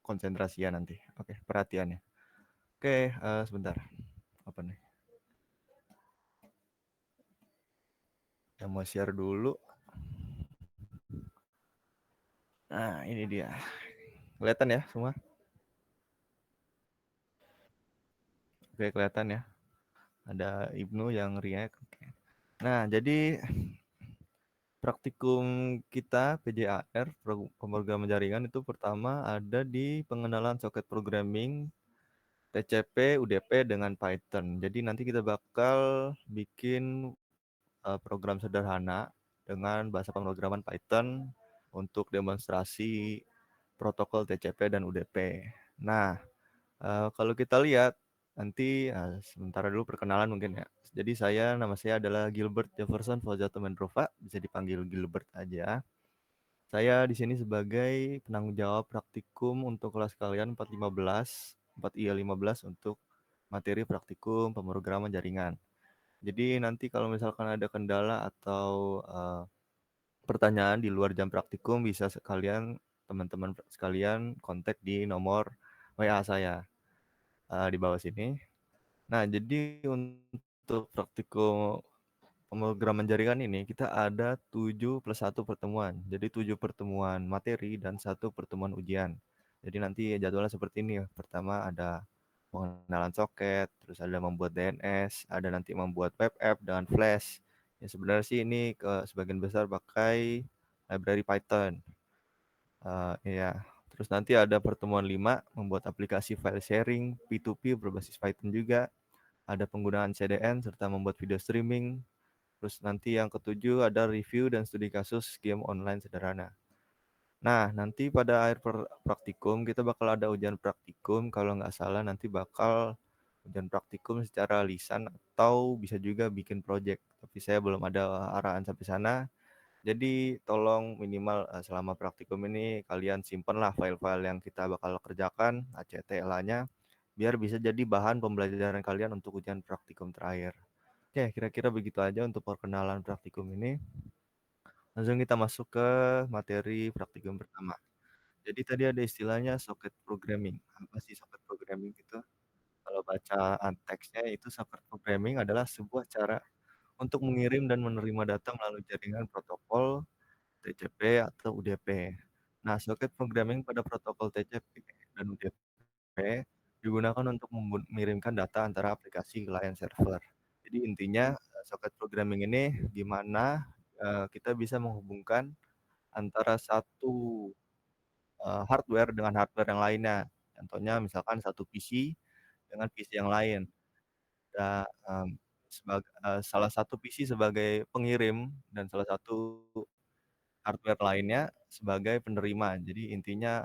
konsentrasinya nanti. Oke, perhatiannya. Oke, sebentar. Apa nih? Yang mau share dulu. Nah, ini dia. Kelihatan ya semua? Oke, kelihatan ya. Ada Ibnu yang react. Oke. Nah, jadi praktikum kita PJAR, pemrograman jaringan itu pertama ada di pengenalan soket programming TCP, UDP dengan Python. Jadi nanti kita bakal bikin program sederhana dengan bahasa pemrograman Python untuk demonstrasi protokol TCP dan UDP. Nah, kalau kita lihat nanti sementara dulu perkenalan mungkin ya. Jadi nama saya adalah Gilbert Jefferson Fauzato Mendrova, bisa dipanggil Gilbert aja. Saya di sini sebagai penanggung jawab praktikum untuk kelas kalian 415, 4I15 untuk materi praktikum pemrograman jaringan. Jadi nanti kalau misalkan ada kendala atau pertanyaan di luar jam praktikum bisa sekalian teman-teman sekalian kontak di nomor WA saya di bawah sini. Nah, jadi untuk praktikum pemrograman jaringan ini kita ada 7+1 pertemuan. Jadi 7 pertemuan materi dan 1 pertemuan ujian. Jadi nanti jadwalnya seperti ini ya. Pertama ada pengenalan soket, terus ada membuat DNS, ada nanti membuat web app dengan Flash. Ya sebenarnya sih ini sebagian besar pakai library Python. Ya. Terus nanti ada pertemuan 5 membuat aplikasi file sharing P2P berbasis Python juga. Ada penggunaan CDN serta membuat video streaming. Terus nanti yang ketujuh ada review dan studi kasus game online sederhana. Nah, nanti pada akhir praktikum kita bakal ada ujian praktikum. Kalau nggak salah nanti bakal ujian praktikum secara lisan atau bisa juga bikin project. Tapi saya belum ada arahan sampai sana. Jadi tolong minimal selama praktikum ini kalian simpenlah file-file yang kita bakal kerjakan, ACTLA-nya, biar bisa jadi bahan pembelajaran kalian untuk ujian praktikum terakhir. Oke, kira-kira begitu aja untuk perkenalan praktikum ini. Langsung kita masuk ke materi praktikum pertama. Jadi tadi ada istilahnya socket programming. Apa sih socket programming itu? Kalau bacaan teksnya itu socket programming adalah sebuah cara untuk mengirim dan menerima data melalui jaringan protokol TCP atau UDP. Nah, soket programming pada protokol TCP dan UDP digunakan untuk mengirimkan data antara aplikasi klien server. Jadi intinya soket programming ini di mana kita bisa menghubungkan antara satu hardware dengan hardware yang lainnya. Contohnya misalkan satu PC dengan PC yang lain. Dan salah satu PC sebagai pengirim dan salah satu hardware lainnya sebagai penerima. Jadi intinya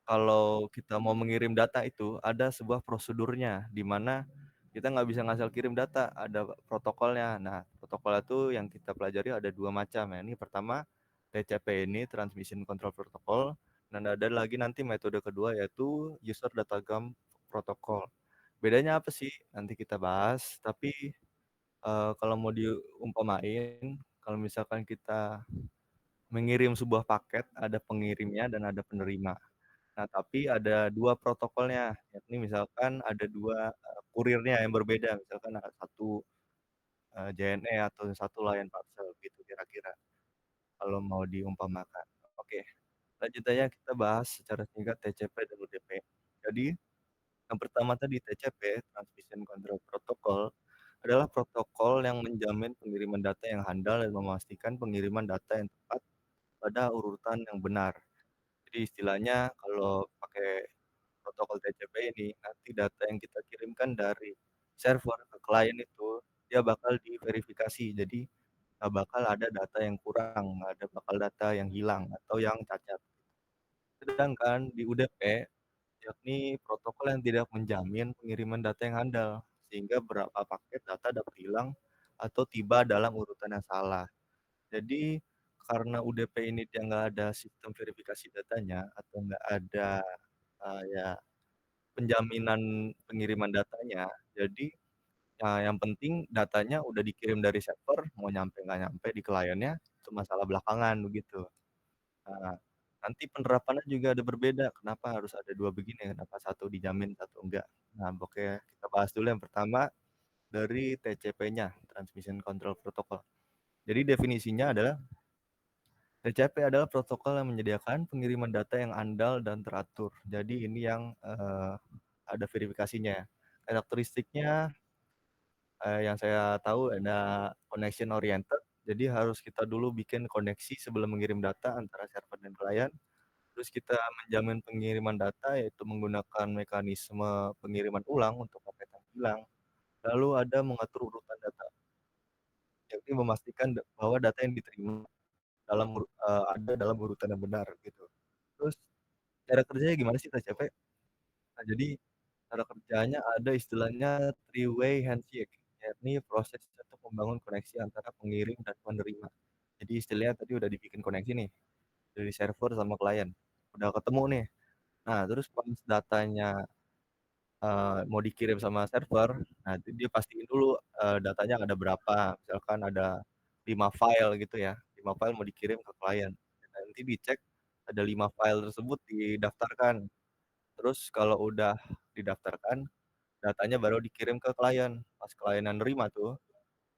kalau kita mau mengirim data itu ada sebuah prosedurnya di mana kita nggak bisa ngasal kirim data, ada protokolnya. Nah, protokol itu yang kita pelajari ada 2 macam ya. Ini pertama TCP ini Transmission Control Protocol, dan ada lagi nanti metode kedua yaitu User Datagram Protocol. Bedanya apa sih? Nanti kita bahas, tapi kalau mau diumpamain, kalau misalkan kita mengirim sebuah paket, ada pengirimnya dan ada penerima. Nah, tapi ada 2 protokolnya, yakni misalkan ada 2 kurirnya yang berbeda, misalkan ada satu JNE atau satu Lion Parcel gitu kira-kira, kalau mau diumpamakan. Oke, lanjut aja kita bahas secara singkat TCP dan UDP. Jadi, yang pertama tadi TCP, Transmission Control Protocol, adalah protokol yang menjamin pengiriman data yang handal dan memastikan pengiriman data yang tepat pada urutan yang benar. Jadi istilahnya kalau pakai protokol TCP ini, nanti data yang kita kirimkan dari server ke klien itu, dia bakal diverifikasi. Jadi nggak bakal ada data yang kurang, nggak ada bakal data yang hilang atau yang cacat. Sedangkan di UDP, yakni protokol yang tidak menjamin pengiriman data yang handal, sehingga berapa paket data dapat hilang atau tiba dalam urutan yang salah. Jadi karena UDP ini dia nggak ada sistem verifikasi datanya atau nggak ada ya penjaminan pengiriman datanya, jadi yang penting datanya udah dikirim dari server, mau nyampe nggak nyampe di kliennya itu masalah belakangan begitu. Nanti penerapannya juga ada berbeda, kenapa harus ada 2 begini, kenapa satu dijamin, satu enggak. Nah, oke, kita bahas dulu yang pertama dari TCP-nya, Transmission Control Protocol. Jadi definisinya adalah TCP adalah protokol yang menyediakan pengiriman data yang andal dan teratur. Jadi ini yang ada verifikasinya. Karakteristiknya yang saya tahu ada connection oriented. Jadi harus kita dulu bikin koneksi sebelum mengirim data antara server dan klien. Terus kita menjamin pengiriman data yaitu menggunakan mekanisme pengiriman ulang untuk paket yang hilang. Lalu ada mengatur urutan data, yakni memastikan bahwa data yang diterima ada dalam urutan yang benar gitu. Terus cara kerjanya gimana sih TCP? Nah, jadi cara kerjanya ada istilahnya three-way handshake, yakni proses untuk membangun koneksi antara pengirim dan penerima. Jadi istilahnya tadi udah dibikin koneksi nih dari server sama klien, udah ketemu nih. Nah, terus pas datanya mau dikirim sama server, nah itu dia pastiin dulu datanya ada berapa. Misalkan ada 5 file gitu ya, 5 file mau dikirim ke klien. Nanti dicek ada 5 file tersebut didaftarkan. Terus kalau udah didaftarkan, datanya baru dikirim ke klien. Pas kliennya nerima tuh,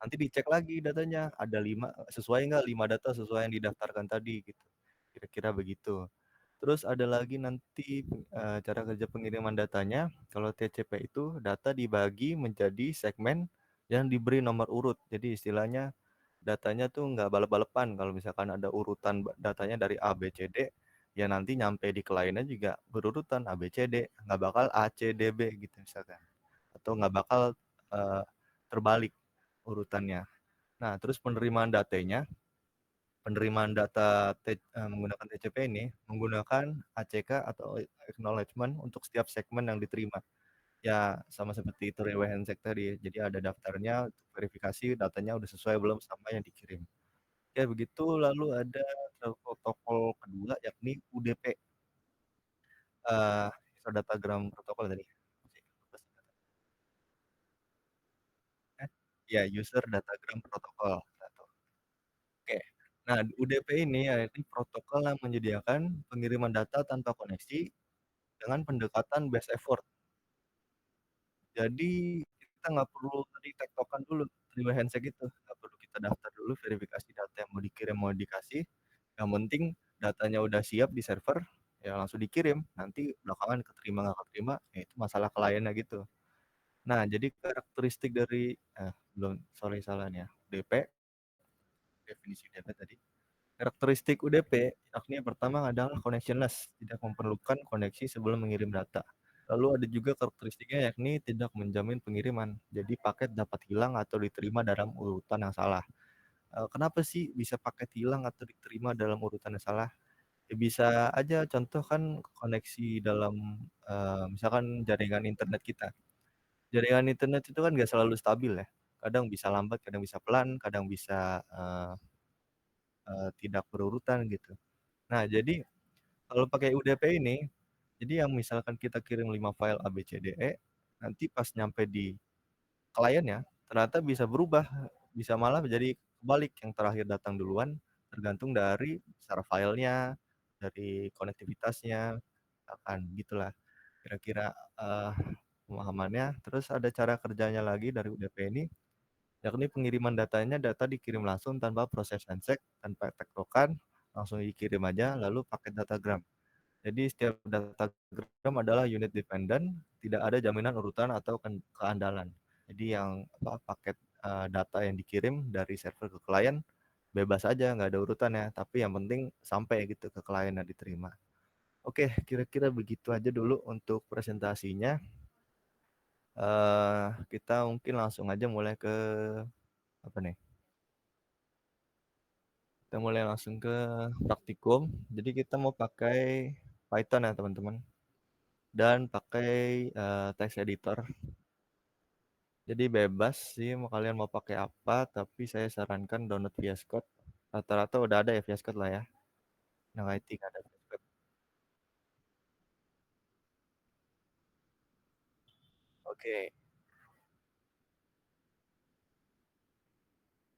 nanti dicek lagi datanya, ada 5 sesuai nggak 5 data sesuai yang didaftarkan tadi gitu. Kira-kira begitu. Terus ada lagi nanti cara kerja pengiriman datanya, kalau TCP itu data dibagi menjadi segmen yang diberi nomor urut. Jadi istilahnya datanya tuh nggak balap-balapan. Kalau misalkan ada urutan datanya dari A, B, C, D, ya nanti nyampe di kliennya juga berurutan A, B, C, D. Nggak bakal A, C, D, B gitu misalkan. Atau nggak bakal eh, terbalik urutannya. Nah, terus penerimaan data menggunakan TCP ini menggunakan ACK atau acknowledgement untuk setiap segmen yang diterima. Ya, sama seperti itu handshake tadi. Jadi ada daftarnya untuk verifikasi datanya udah sesuai belum sama yang dikirim. Ya begitu, lalu ada protokol kedua yakni UDP, User Datagram Protocol tadi. Ya, User Datagram Protocol. Oke. Nah, UDP ini yaitu protokol yang menyediakan pengiriman data tanpa koneksi dengan pendekatan best effort. Jadi kita nggak perlu tadi tektokan dulu three-way handshake itu, nggak perlu kita daftar dulu verifikasi data yang mau dikirim mau dikasih. Yang penting datanya udah siap di server, ya langsung dikirim. Nanti belakangan keterima nggak keterima, ya itu masalah kliennya gitu. Nah, jadi karakteristik dari belum, sorry salah nih ya. UDP, definisi UDP tadi. Karakteristik UDP, yakni yang pertama adalah connectionless, tidak memerlukan koneksi sebelum mengirim data. Lalu ada juga karakteristiknya yakni tidak menjamin pengiriman. Jadi paket dapat hilang atau diterima dalam urutan yang salah. Kenapa sih bisa paket hilang atau diterima dalam urutan yang salah? Ya bisa aja contoh kan koneksi dalam misalkan jaringan internet kita. Jaringan internet itu kan nggak selalu stabil ya. Kadang bisa lambat, kadang bisa pelan, kadang bisa tidak berurutan gitu. Nah, jadi kalau pakai UDP ini, jadi yang misalkan kita kirim 5 file A, B, C, D, E, nanti pas nyampe di kliennya, ternyata bisa berubah, bisa malah menjadi kebalik, yang terakhir datang duluan, tergantung dari besar filenya, dari konektivitasnya, akan gitulah kira-kira pemahamannya. Terus ada cara kerjanya lagi dari UDP ini, yakni pengiriman data dikirim langsung tanpa proses handshake, tanpa tektokan, langsung dikirim aja, lalu paket datagram. Jadi setiap datagram adalah unit dependent, tidak ada jaminan urutan atau keandalan. Jadi yang paket data yang dikirim dari server ke klien bebas aja, nggak ada urutannya. Tapi yang penting sampai gitu ke klien yang diterima. Oke, kira-kira begitu aja dulu untuk presentasinya. Kita mungkin langsung aja mulai ke apa nih? Kita mulai langsung ke praktikum. Jadi kita mau pakai Python ya teman-teman. Dan pakai text editor. Jadi bebas sih mau kalian mau pakai apa, tapi saya sarankan download VS Code. Rata-rata udah ada ya VS Code lah ya. Yang IT nggak ada VS Code. Oke,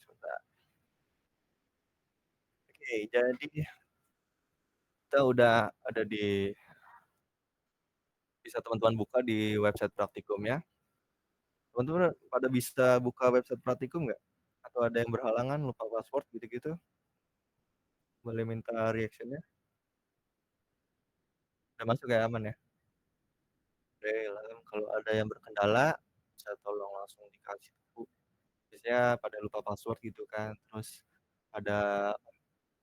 sudah. Oke, jadi kita udah ada bisa teman-teman buka di website praktikum ya. Teman-teman pada bisa buka website praktikum nggak? Atau ada yang berhalangan lupa password gitu-gitu? Boleh minta reaction-nya? Udah masuk ya, aman ya? Oke, lalu kalau ada yang berkendala, bisa tolong langsung dikasih tahu. Biasanya pada lupa password gitu kan, terus ada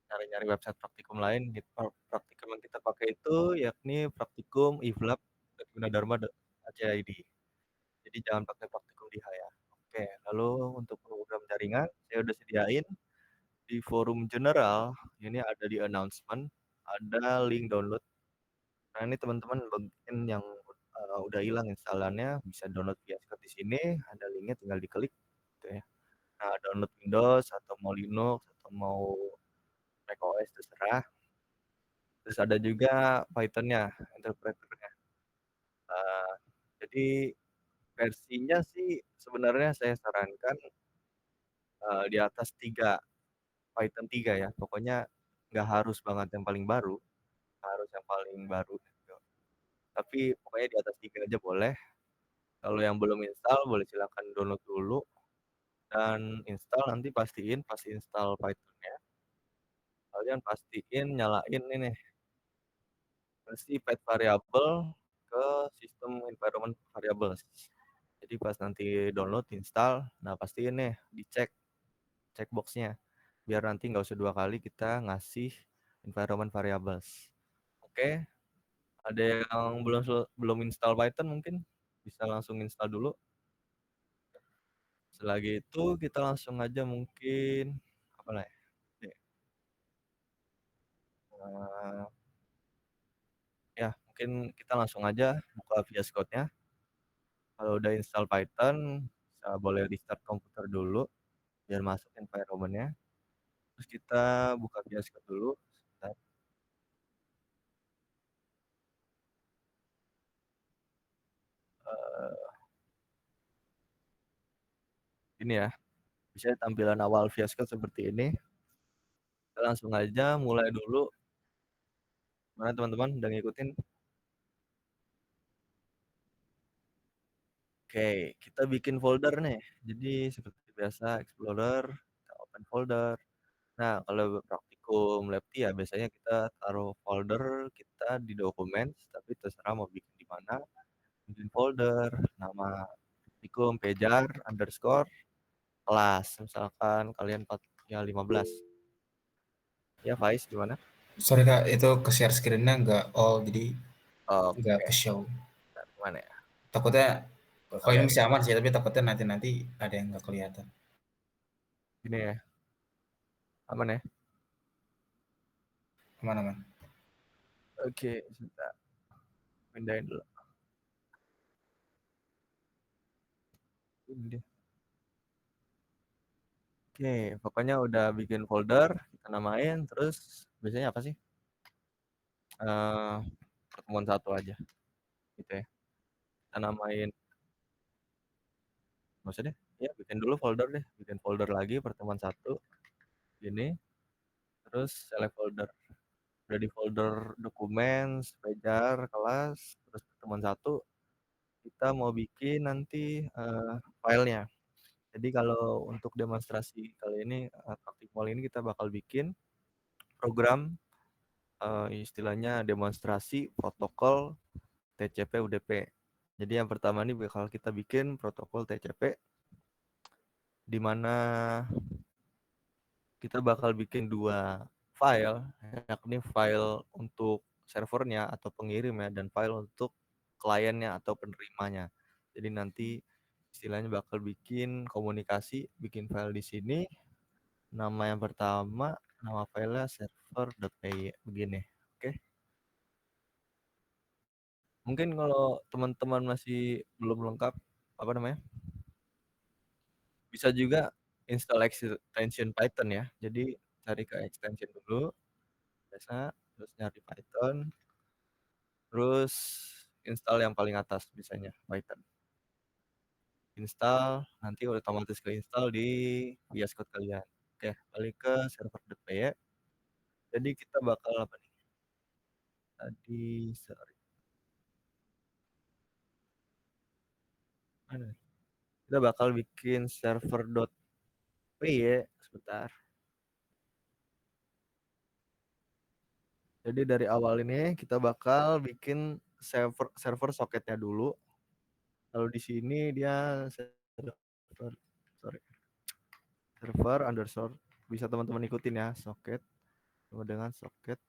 nyari-nyari website praktikum lain gitu. Praktikum yang kita pakai itu yakni praktikum iflab.gunadarma.ac.id. Jadi jangan pakai praktikum DIHA ya. Oke, lalu untuk program jaringan saya udah sediain di forum general. Ini ada di announcement, ada link download. Nah, ini teman-teman bagian yang udah hilang instalannya bisa download via Skype di sini, ada linknya tinggal diklik gitu ya. Nah, download Windows atau mau Linux atau mau macOS terserah. Terus ada juga Python-nya, interpreter-nya. Nah, jadi versinya sih sebenarnya saya sarankan di atas 3, Python 3 ya. Pokoknya nggak harus banget yang paling baru, harus yang paling baru gitu. Tapi pokoknya di atas 3 aja boleh. Kalau yang belum install boleh silakan download dulu dan install, nanti pastiin pas install Python-nya, kalian pastiin nyalain ini versi pet variable ke sistem environment variables. Jadi pas nanti download install, nah pastiin nih dicek checkboxnya biar nanti nggak usah 2 kali kita ngasih environment variables. Oke, ada yang belum install Python mungkin bisa langsung install dulu. Selagi itu kita langsung aja mungkin apa lah ya? Eh, ya mungkin kita langsung aja buka VS Code-nya. Kalau udah install Python, boleh restart komputer dulu biar masuk environment-nya. Terus kita buka VS Code dulu. Sebentar. Eh, ini ya, bisa tampilan awal VS Code seperti ini. Kita langsung aja mulai dulu. Mana teman-teman udah ngikutin? Oke, kita bikin folder nih. Jadi seperti biasa Explorer, kita open folder. Nah, kalau praktikum Lefty ya biasanya kita taruh folder kita di dokumen, tapi terserah mau bikin di mana. Bikin folder, nama praktikum pejar underscore kelas. Misalkan kalian ya 15. Ya, Faiz gimana? Sorry Kak, itu ke share screen-nya nggak all, jadi nggak Oke, ke show. bentar, gimana ya? Takutnya, Oh kalau ya, ini masih aman sih, tapi takutnya nanti ada yang nggak kelihatan. gini ya, aman ya? Aman-aman. Oke, sebentar. Pindahin dulu. Ini dia. Oke, pokoknya udah bikin folder, kita namain, terus biasanya apa sih? Eh, pertemuan satu aja, gitu ya. Kita namain, maksudnya deh, ya bikin dulu folder deh, bikin folder lagi pertemuan satu, ini, terus select folder. Udah di folder dokumen, sepejar, kelas, terus pertemuan satu, kita mau bikin nanti filenya. Jadi kalau untuk demonstrasi kali ini, praktik mall ini kita bakal bikin program istilahnya demonstrasi protokol TCP UDP. Jadi yang pertama ini bakal kita bikin protokol TCP di mana kita bakal bikin 2 file, yakni file untuk servernya atau pengirimnya dan file untuk kliennya atau penerimanya. Jadi nanti istilahnya bakal bikin komunikasi, bikin file di sini. Nama yang pertama, nama filenya server.py begini. Oke. Mungkin kalau teman-teman masih belum lengkap, apa namanya? Bisa juga install extension Python ya. Jadi cari ke extension dulu, biasa, terus nyari Python, terus install yang paling atas biasanya Python. Install, nanti otomatis ke install di VS Code kalian. Oke, balik ke server.py. Jadi kita bakal apa nih? tadi sorry, mana? Kita bakal bikin server.py sebentar. Jadi dari awal ini kita bakal bikin server soketnya dulu. Lalu di sini dia server, sorry, server underscore, bisa teman-teman ikutin ya, soket sama dengan soket.af.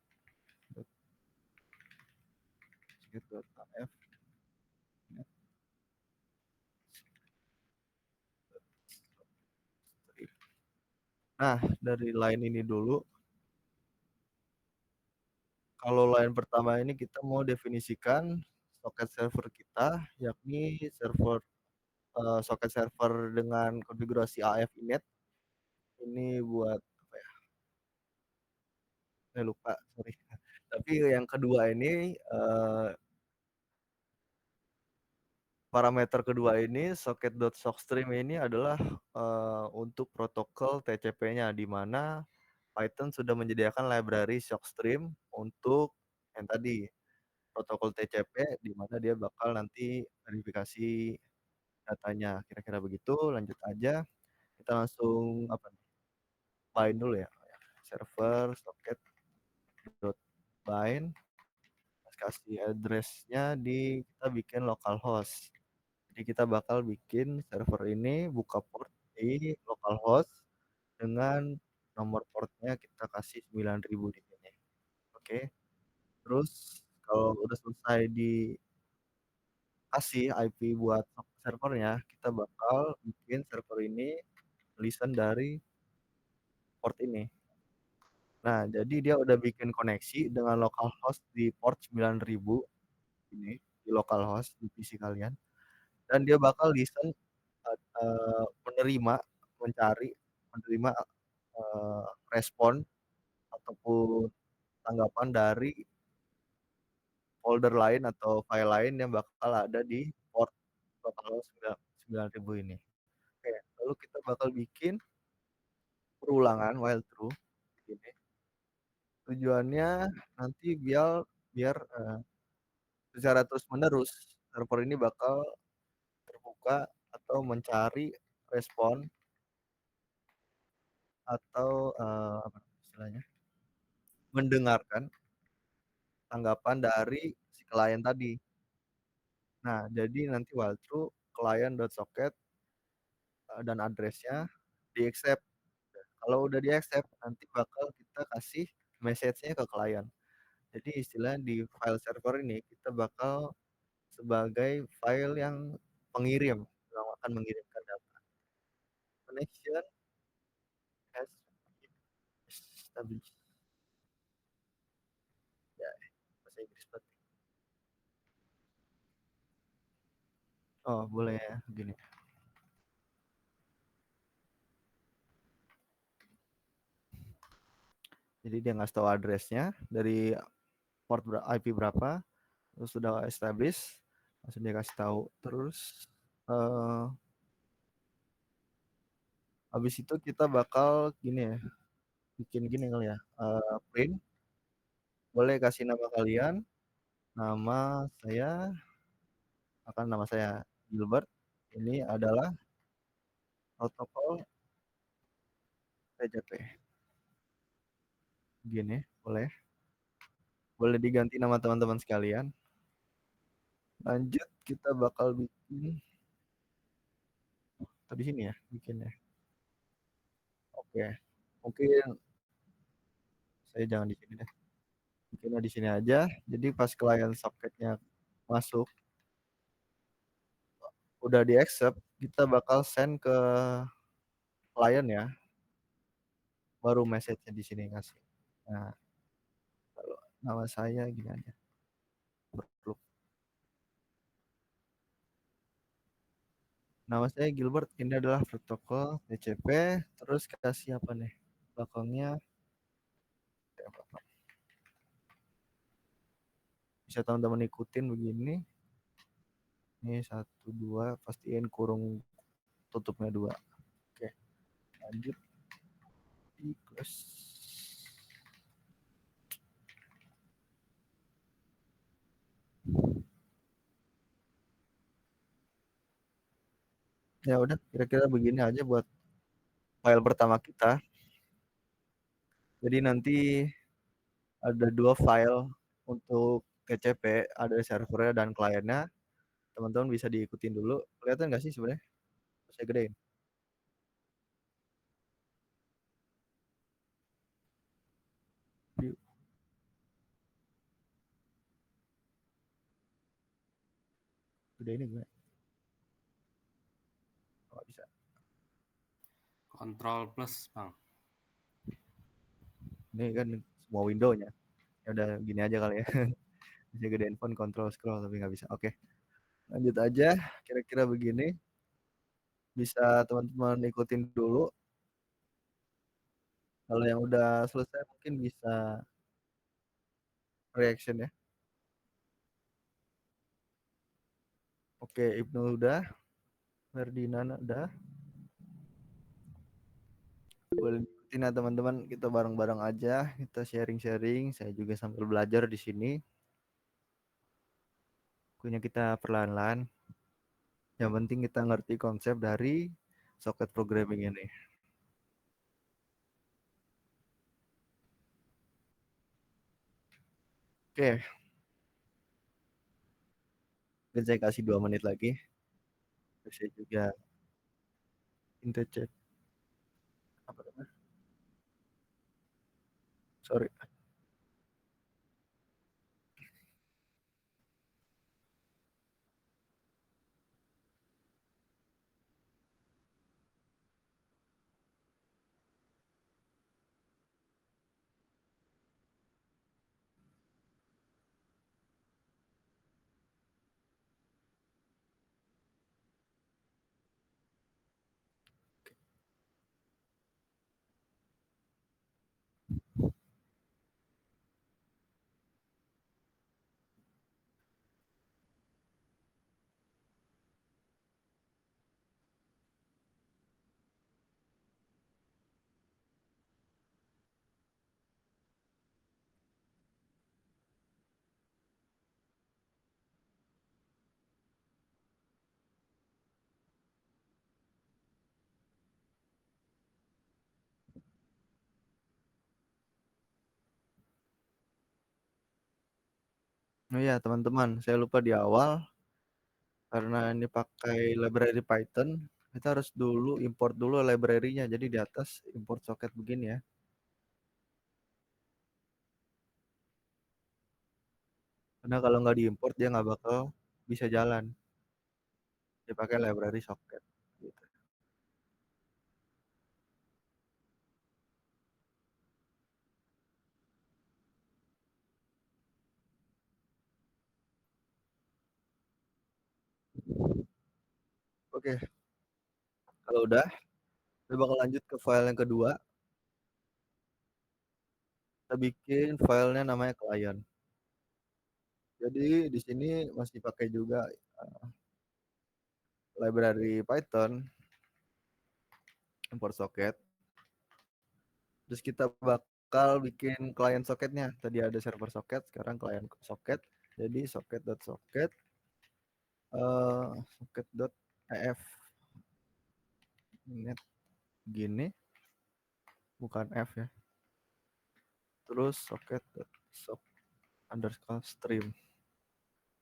Nah, dari line ini dulu. Kalau line pertama ini kita mau definisikan soket server kita, yakni soket server dengan konfigurasi AF init. Ini buat apa ya? Saya lupa, sorry. Tapi yang kedua ini parameter kedua ini socket.sockstream ini adalah untuk protokol TCP-nya, di mana Python sudah menyediakan library sockstream untuk yang tadi protokol TCP, di mana dia bakal nanti verifikasi datanya. Kira-kira begitu. Lanjut aja. Kita langsung apa nih? Bind dulu ya. Server socket.bind. Kasih address-nya di kita bikin localhost. Jadi kita bakal bikin server ini buka port di localhost dengan nomor portnya kita kasih 9000 di sini. Oke. Terus kalau udah selesai dikasih IP buat servernya, kita bakal bikin server ini listen dari port ini. Nah, jadi dia udah bikin koneksi dengan localhost di port 9000 ini, di localhost di PC kalian. Dan dia bakal listen, menerima, mencari, menerima respon ataupun tanggapan dari folder lain atau file lain yang bakal ada di port localhost 9000 ini. Oke, lalu kita bakal bikin perulangan while true ini. Tujuannya nanti biar secara terus menerus server ini bakal terbuka atau mencari respon atau apa istilahnya, mendengarkan tanggapan dari si klien tadi. Nah, jadi nanti while true client.socket dan address-nya di accept. Kalau udah di accept, nanti bakal kita kasih message-nya ke klien. Jadi istilahnya di file server ini kita bakal sebagai file yang pengirim, yang akan mengirimkan data. Connection has established. Ya, bahasa Inggris berarti. Oh, boleh ya, gini. Jadi dia ngasih tahu address-nya dari port IP berapa, terus sudah establish, langsung dia kasih tahu. Terus habis itu kita bakal gini ya, bikin gini kali ya, print, boleh kasih nama kalian, nama saya Gilbert, ini adalah protokol TCP. Gini, boleh diganti nama teman-teman sekalian. Lanjut, kita bakal bikin di sini ya, bikinnya. Oke, mungkin saya jangan di sini deh, bikinnya di sini aja. Jadi pas klien socketnya masuk, udah di accept, kita bakal send ke klien ya, baru message-nya di sini ngasih. Nah, kalau nama saya gini aja. Nama saya Gilbert, ini adalah protokol TCP, terus kasih apa nih? Belakangnya bisa teman-teman ikutin begini. Ini 1 2, pastiin kurung tutupnya 2. Oke, lanjut di close. Ya udah kira-kira begini aja buat file pertama kita. Jadi nanti ada 2 file untuk TCP, ada servernya dan kliennya. Teman-teman bisa diikutin dulu. Kelihatan nggak sih sebenarnya? Saya gedein. View. Gedeinnya gimana? Oh, bisa. Control plus, Bang. Ini kan semua window-nya. Ya udah gini aja kali ya. Bisa gedein font, control scroll tapi nggak bisa. Oke. Lanjut aja. Kira-kira begini. Bisa teman-teman ikutin dulu. Kalau yang udah selesai mungkin bisa reaction ya. Oke, Ibnu udah. Ferdinand udah. Boleh ikutin ya teman-teman. Kita bareng-bareng aja. Kita sharing-sharing. Saya juga sambil belajar di sini. Pokoknya kita perlahan-lahan. Yang penting kita ngerti konsep dari socket programming ini. Oke. Mungkin saya kasih 2 menit lagi. Terus saya juga intercept. Apa namanya? Sorry. Oh ya teman-teman, saya lupa di awal karena ini pakai library Python, kita harus dulu import dulu library-nya. Jadi di atas import socket begini ya. Karena kalau nggak diimport dia nggak bakal bisa jalan. Dia pakai library socket. Gitu. Oke, kalau udah, kita bakal lanjut ke file yang kedua. Kita bikin filenya namanya client. Jadi di sini masih pakai juga library Python, import socket. Terus kita bakal bikin client socketnya. Tadi ada server socket, sekarang client socket. Jadi socket.socket socket.ef net gini, bukan f ya. Terus socket.sock underscore stream.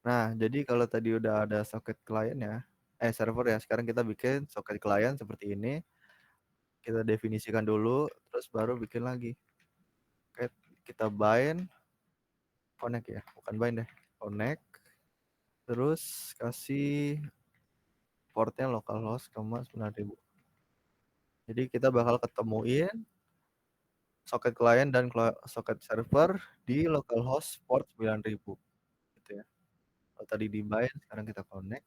Nah, jadi kalau tadi udah ada socket client ya, server ya. Sekarang kita bikin socket client seperti ini. Kita definisikan dulu, terus baru bikin lagi. Oke, kita bind, connect ya, bukan bind deh, connect. Terus kasih portnya localhost 9000. Jadi kita bakal ketemuin socket client dan socket server di localhost port 9000 gitu ya. Kalau tadi di bind, sekarang kita connect.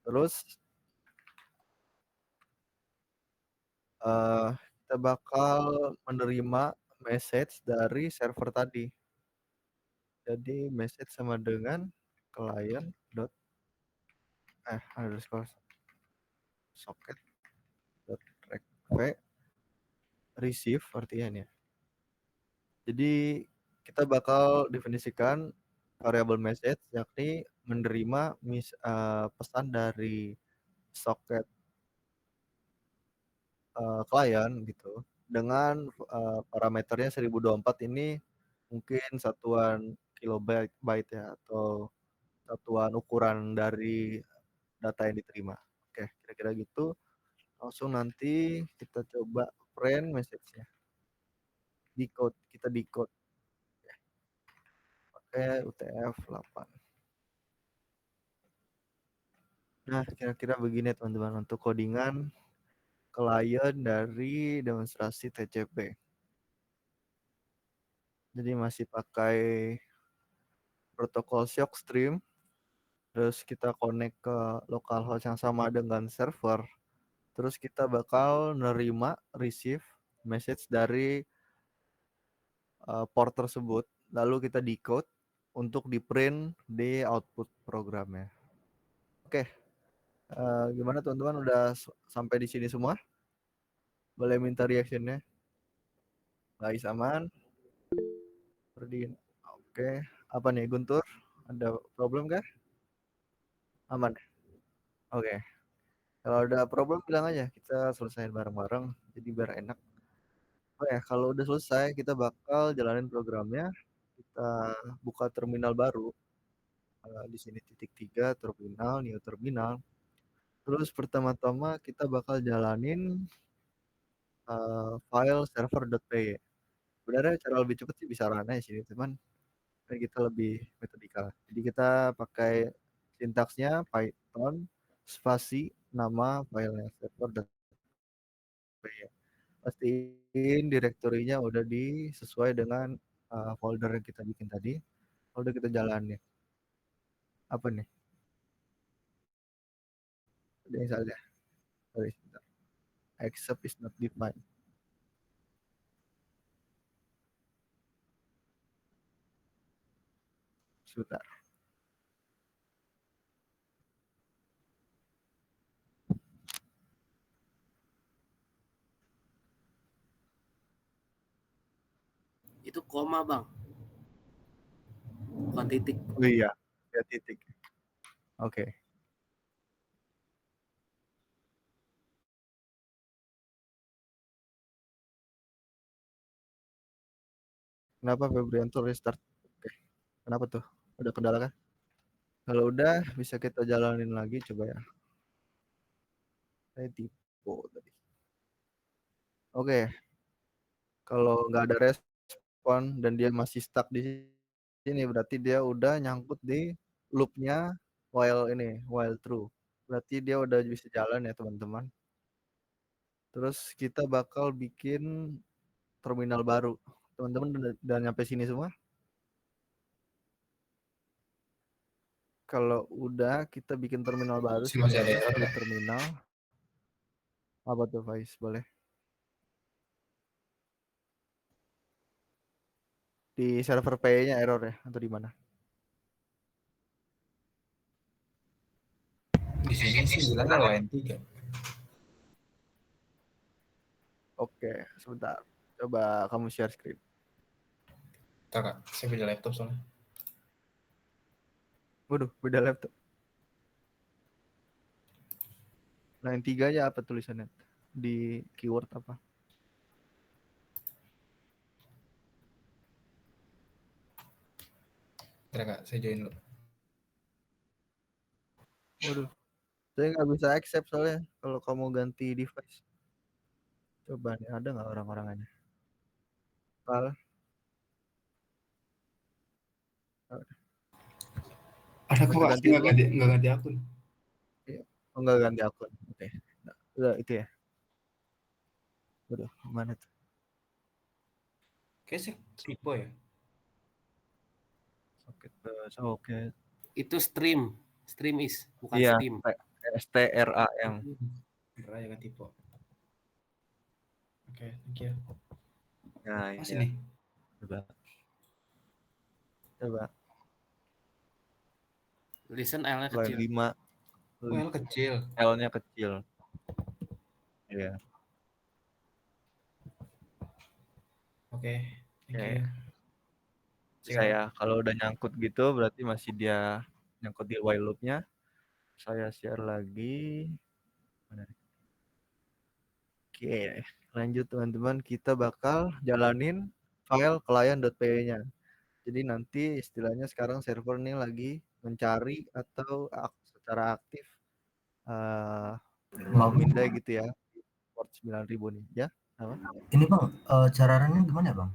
Terus kita bakal menerima message dari server tadi. Jadi message sama dengan client dot underscore socket dot receive artinya nih ya. Jadi kita bakal definisikan variable message yakni menerima pesan dari socket klien gitu dengan parameternya 1024 ini mungkin satuan kilobyte ya atau satuan ukuran dari data yang diterima. Oke, kira-kira gitu. Langsung nanti kita coba print message-nya. Kita decode pakai UTF-8. Nah, kira-kira begini teman-teman untuk codingan klien dari demonstrasi TCP. Jadi masih pakai protokol Silkstream, terus kita connect ke localhost yang sama dengan server, terus kita bakal nerima receive message dari port tersebut, lalu kita decode untuk di print di output programnya. Oke, gimana teman-teman, udah sampai di sini semua? Boleh minta reactionnya? Guys, aman? Perdin. Oke, apa nih Guntur? Ada problem kah? Aman. Oke. Kalau ada problem bilang aja, kita selesaiin bareng-bareng. Jadi biar enak. Oh ya, kalau udah selesai, kita bakal jalanin programnya. Kita buka terminal baru. Di sini titik 3 terminal, new terminal. Terus pertama-tama kita bakal jalanin file server.py. Sebenarnya cara lebih cepat sih bisa run aja sini, teman. Dan kita lebih metodikal. Jadi kita pakai sintaksnya Python spasi nama filenya server.py. Pastiin direktorinya udah sesuai dengan folder yang kita bikin tadi. Udah kita jalanin. Apa nih? Ada yang salah. Sorry, sebentar. Accept is not defined. Sebentar. Itu koma bang, bukan titik. Oh iya, ya titik. Oke. Kenapa Febrianto restart? Oke. Kenapa tuh? Udah kendala kan? Kalau udah bisa kita jalanin lagi coba ya. Saya tipe tadi. Oke. Kalau nggak ada respon dan dia masih stuck di sini, berarti dia udah nyangkut di loopnya while true. Berarti dia udah bisa jalan ya teman-teman. Terus kita bakal bikin terminal baru. Teman-teman udah nyampe sini semua? Kalau udah, kita bikin terminal baru Masih ada sebenarnya. error New ya? terminal. Apa tuh, Faiz? Boleh? Di server PE-nya error ya? Atau di mana? Di sini sih bilangnya line 3. Oke, sebentar. Coba kamu share screen. Bentar, Kak. Saya beda laptop soalnya. Waduh, beda laptop. Nah, yang tiganya apa tulisannya? Di keyword apa? Bentar, Kak. Saya join dulu. Waduh, saya nggak bisa accept soalnya kalau kamu ganti device. Coba nih, ada nggak orang-orangannya? Kalau Ada kok, kita Kak. ganti dulu. Nggak ganti akun. Iya. Oh, nggak ganti akun. Oke. Nah, udah itu ya. Waduh, gimana tuh? Kayaknya tipe ya. Soket soket. Itu stream is, bukan Iya, steam. STRA yang. Beneran jangan tipe. Oke, thank you. Nah, Masih iya. nih. Coba. Listen L-nya Line kecil. 5. Oh, L kecil. L-nya kecil. Iya. Oke, thank Oke. you. Saya kalau udah nyangkut gitu berarti masih dia nyangkut di while loop-nya. Saya share lagi. Mana? Oke, lanjut teman-teman. Kita bakal jalanin file client.py-nya. Jadi nanti istilahnya sekarang server nih lagi mencari atau secara aktif Mau memindai gitu ya port 9000 nih ya. Apa? ini bang, cara runnya gimana bang?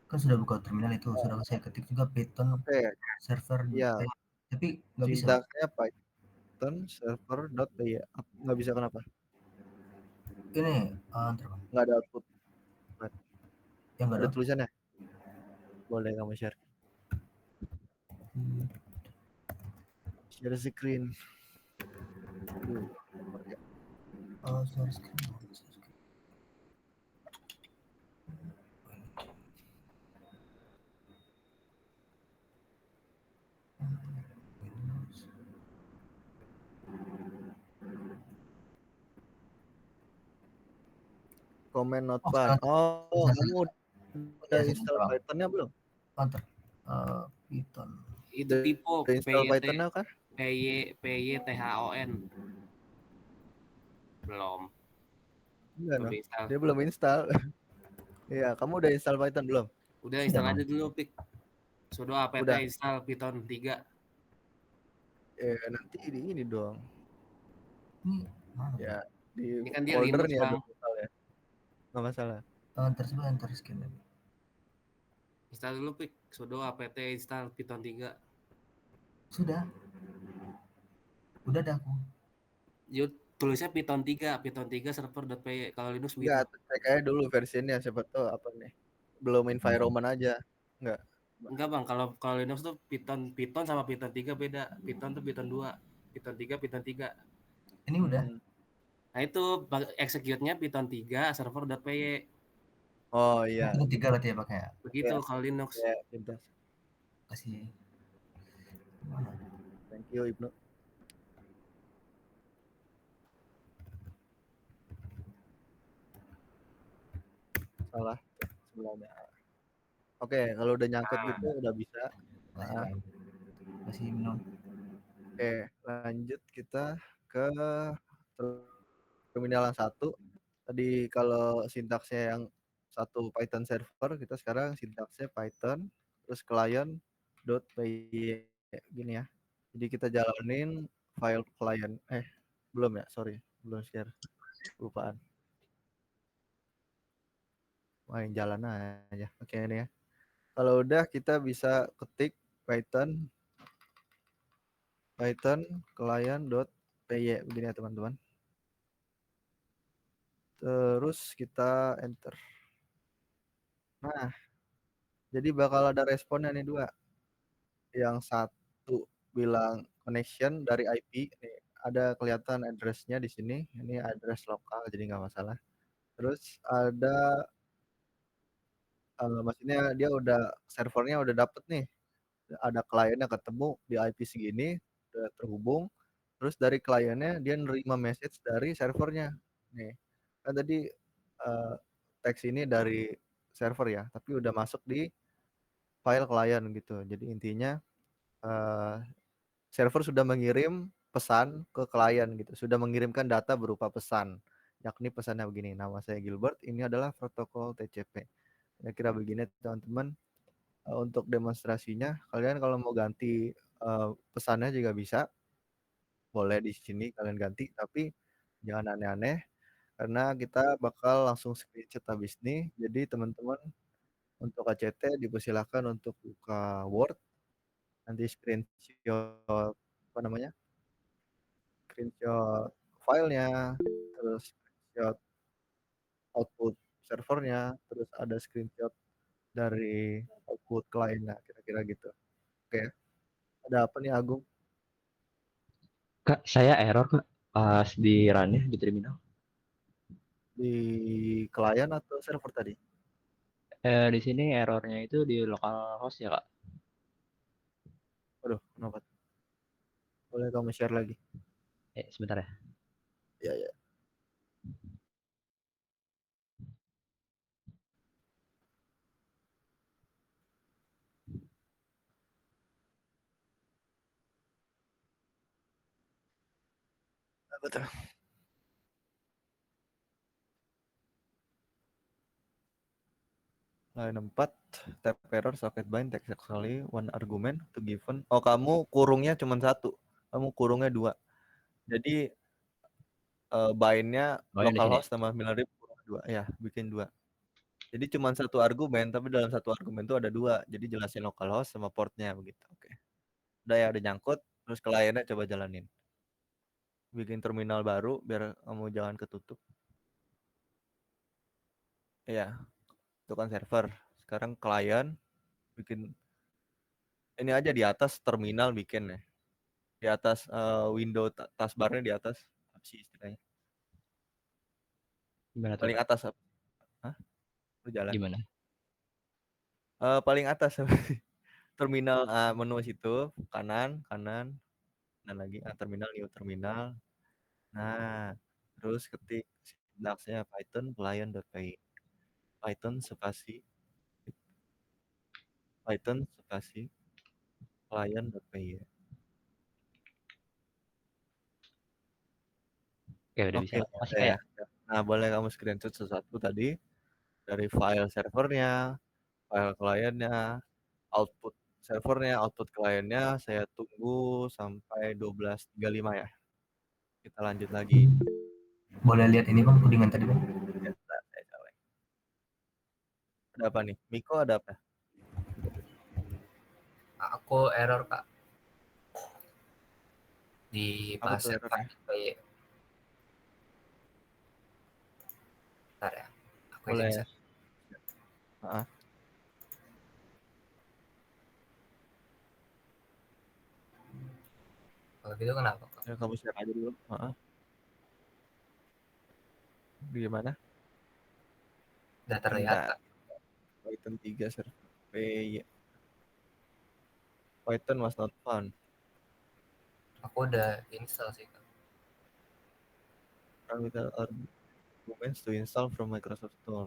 Kan sudah buka terminal itu, sudah saya ketik juga Python Oke, server, ya tapi nggak bisa. sintaksnya Python server.py. Nggak bisa kenapa? Ini ntar bang, Nggak ada output. yang nggak Ada ada. tulisannya. Boleh kamu share. Share screen. Share screen. Comment Oh, notepad. Oh, kamu udah ya, install Python-nya belum? Ntar, Python. Itu tipe Udah install Python-nya kan? PYTHON. Belum. Enggak, Belum no. install. Dia belum install. Iya, kamu udah install Python belum? Udah Sudah, install Bang. aja dulu, Pik. Sudo apt Udah. install Python 3. Nanti ini dong. Ini mana? Ya, di Ini kan dia folder Linux, nih ada Bang. ya. Nggak masalah. Ntar coba enter scan lagi. Install dulu, Pik. Sudo apt install Python 3. Sudah. Udah ada aku. Yuk, tulisnya Python 3, Python 3 server.py. Kalau Linux begitu. Enggak, cek aja dulu versinya siapa tahu apa nih. Belum environment aja. Enggak. Enggak, Bang. Kalau Linux tuh Python sama Python 3 beda. Python tuh Python 2, Python 3 Python 3. Ini udah. Nah, itu execute-nya Python 3 server.py. Oh iya. Itu 3 berarti ya pakai. Begitu Ya. kalau Linux. Ya, pintas. Kasih. Thank you, Ibnu. Salah sebelumnya. Oke, kalau udah nyangkut gitu udah bisa. Masih minum. Oke, lanjut kita ke terminal yang satu. Tadi kalau sintaksnya yang satu Python server, kita sekarang sintaksnya Python terus client.py gini ya. Jadi kita jalanin file client. Belum ya, sorry, belum share. Lupaan. Main jalan aja. Oke, ini ya. Kalau udah kita bisa ketik Python client.py begini ya teman-teman. Terus kita enter. Nah, jadi bakal ada responnya nih dua. Yang satu bilang connection dari IP. Nih, ada kelihatan address-nya di sini. Ini address lokal, jadi nggak masalah. Terus ada maksudnya dia udah servernya udah dapet nih. Ada kliennya ketemu di IP segini, udah terhubung. Terus dari kliennya dia nerima message dari servernya. Nih, kan tadi teks ini dari server ya, tapi udah masuk di file klien gitu. Jadi intinya server sudah mengirim pesan ke klien gitu, sudah mengirimkan data berupa pesan, yakni pesannya begini, nama saya Gilbert, ini adalah protokol TCP. Kira-kira begini teman-teman. Untuk demonstrasinya, kalian kalau mau ganti pesannya juga bisa, boleh di sini kalian ganti, tapi jangan aneh-aneh, karena kita bakal langsung screenshot habis nih. Jadi teman-teman untuk ACT dipersilakan untuk buka Word, nanti screenshot apa namanya? Screenshot filenya, terus screenshot output servernya, terus ada screenshot dari output kliennya, kira-kira gitu. Oke, ada apa nih Agung? Kak, saya error Kak pas di run-nya di terminal. Di klien atau server tadi? Di sini errornya itu di localhost ya Kak. Aduh, kenapa? Boleh kamu share lagi? Sebentar ya. Ya, ya. Betul. Line 4, type error, socket bind, text actually, one argument to given. Oh, kamu kurungnya cuma 1. Kamu kurungnya 2. Jadi bindnya Oh, yang di sini. localhost sama 9.000 kurung 2. Ya, bikin 2. Jadi cuma 1 argumen, tapi dalam 1 argumen itu ada 2. Jadi jelasin localhost sama portnya begitu. Oke. Udah ya, udah nyangkut. Terus kliennya coba jalanin. Bikin terminal baru biar kamu jangan ketutup. Iya. Itu kan server. Sekarang klien bikin ini aja di atas terminal bikin ya. Di atas window taskbarnya di atas apa sih istilahnya? Gimana tuh, Paling Kak? atas apa? Hah? Lu jalan. Gimana? Paling atas apa sih? Terminal menu situ kanan dan lagi terminal new terminal. Nah, terus ketik syntaxnya Python client.py. Python spasi client.py. Oke, udah bisa. Oke, Masih udah kayak ya. Nah, boleh kamu screenshot sesuatu tadi dari file servernya, file kliennya, output servernya, output kliennya. Saya tunggu sampai 12.35 ya. Kita lanjut lagi. Boleh lihat ini Bang, codingan tadi Bang. Ya, bentar, saya colek. Ada apa nih? Miko ada apa? Aku error Kak. Di Apa tuh pasir errornya? PY. Bentar ya. Aku Boleh. izin. Heeh. Kalau gitu kenapa Kak? Ya, kamu share aja dulu. Heeh. Gimana? Udah terlihat Bentar. Kak. Python 3 server PY. Python was not found. Aku udah install sih Kak. Run without arguments to install from Microsoft Store.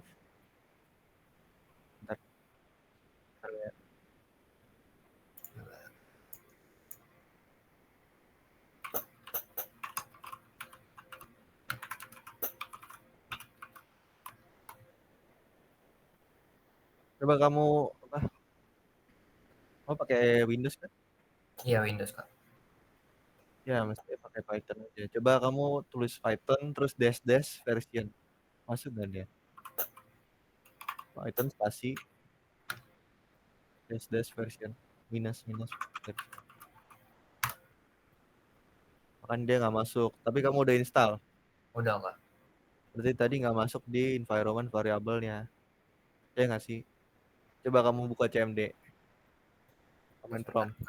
Bentar. Bentar ya. Coba kamu apa? Oh, pakai Windows kan? Iya Windows Kak. Ya, mesti pakai Python aja. Coba kamu tulis Python terus dash version. Masuk nggak dia? Python spasi dash version minus version. Kan dia nggak masuk. Tapi kamu udah install. Udah Kak. Berarti tadi nggak masuk di environment variable-nya. Ya nggak sih? Coba kamu buka CMD. Command prompt.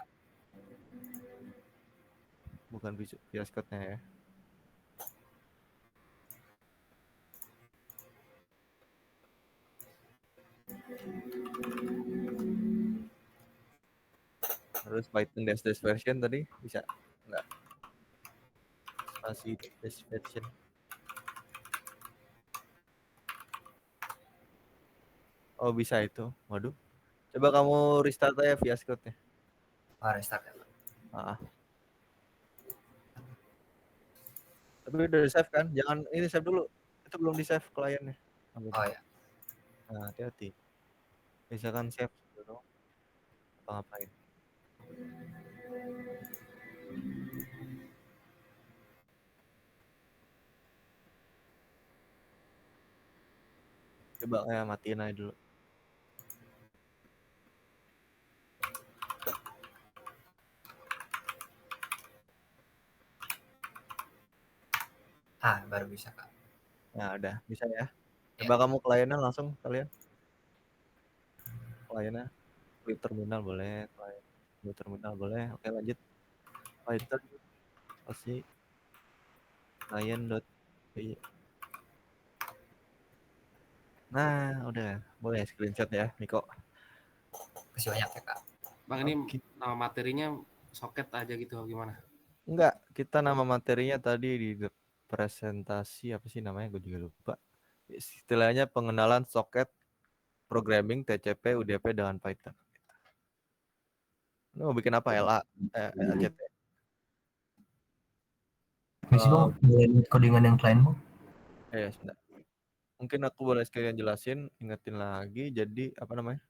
Bukan VS Code-nya ya. Terus Python dash version tadi bisa nggak? Spasi dash version. Oh, bisa itu. Waduh. Coba kamu restart aja VS Code-nya. Restart ya Kak. Tapi udah di save kan? Jangan ini save dulu. Itu belum di save kliennya. Oh ya. Nah, hati-hati. Misalkan save dulu. Apa-ngapain. Coba kayak matiin aja dulu. Baru bisa Kak. Nah, udah bisa ya. Coba kamu kliennya langsung kalian. Kliennya klik terminal boleh, klien terminal boleh. Oke, lanjut. Python pasti client.py. Nah, udah. Boleh screenshot ya, Miko. Kasih banyak ya Kak. Bang, ini nama materinya soket aja gitu gimana? Enggak, kita nama materinya tadi di presentasi apa sih namanya? Gue juga lupa. Istilahnya pengenalan soket programming TCP UDP dengan Python. Lu mau bikin apa? LCT? Misi Bang, boleh lihat codingan yang klien Bang? Ya, sudah. Mungkin aku boleh sekalian jelasin, ingetin lagi. Jadi apa namanya?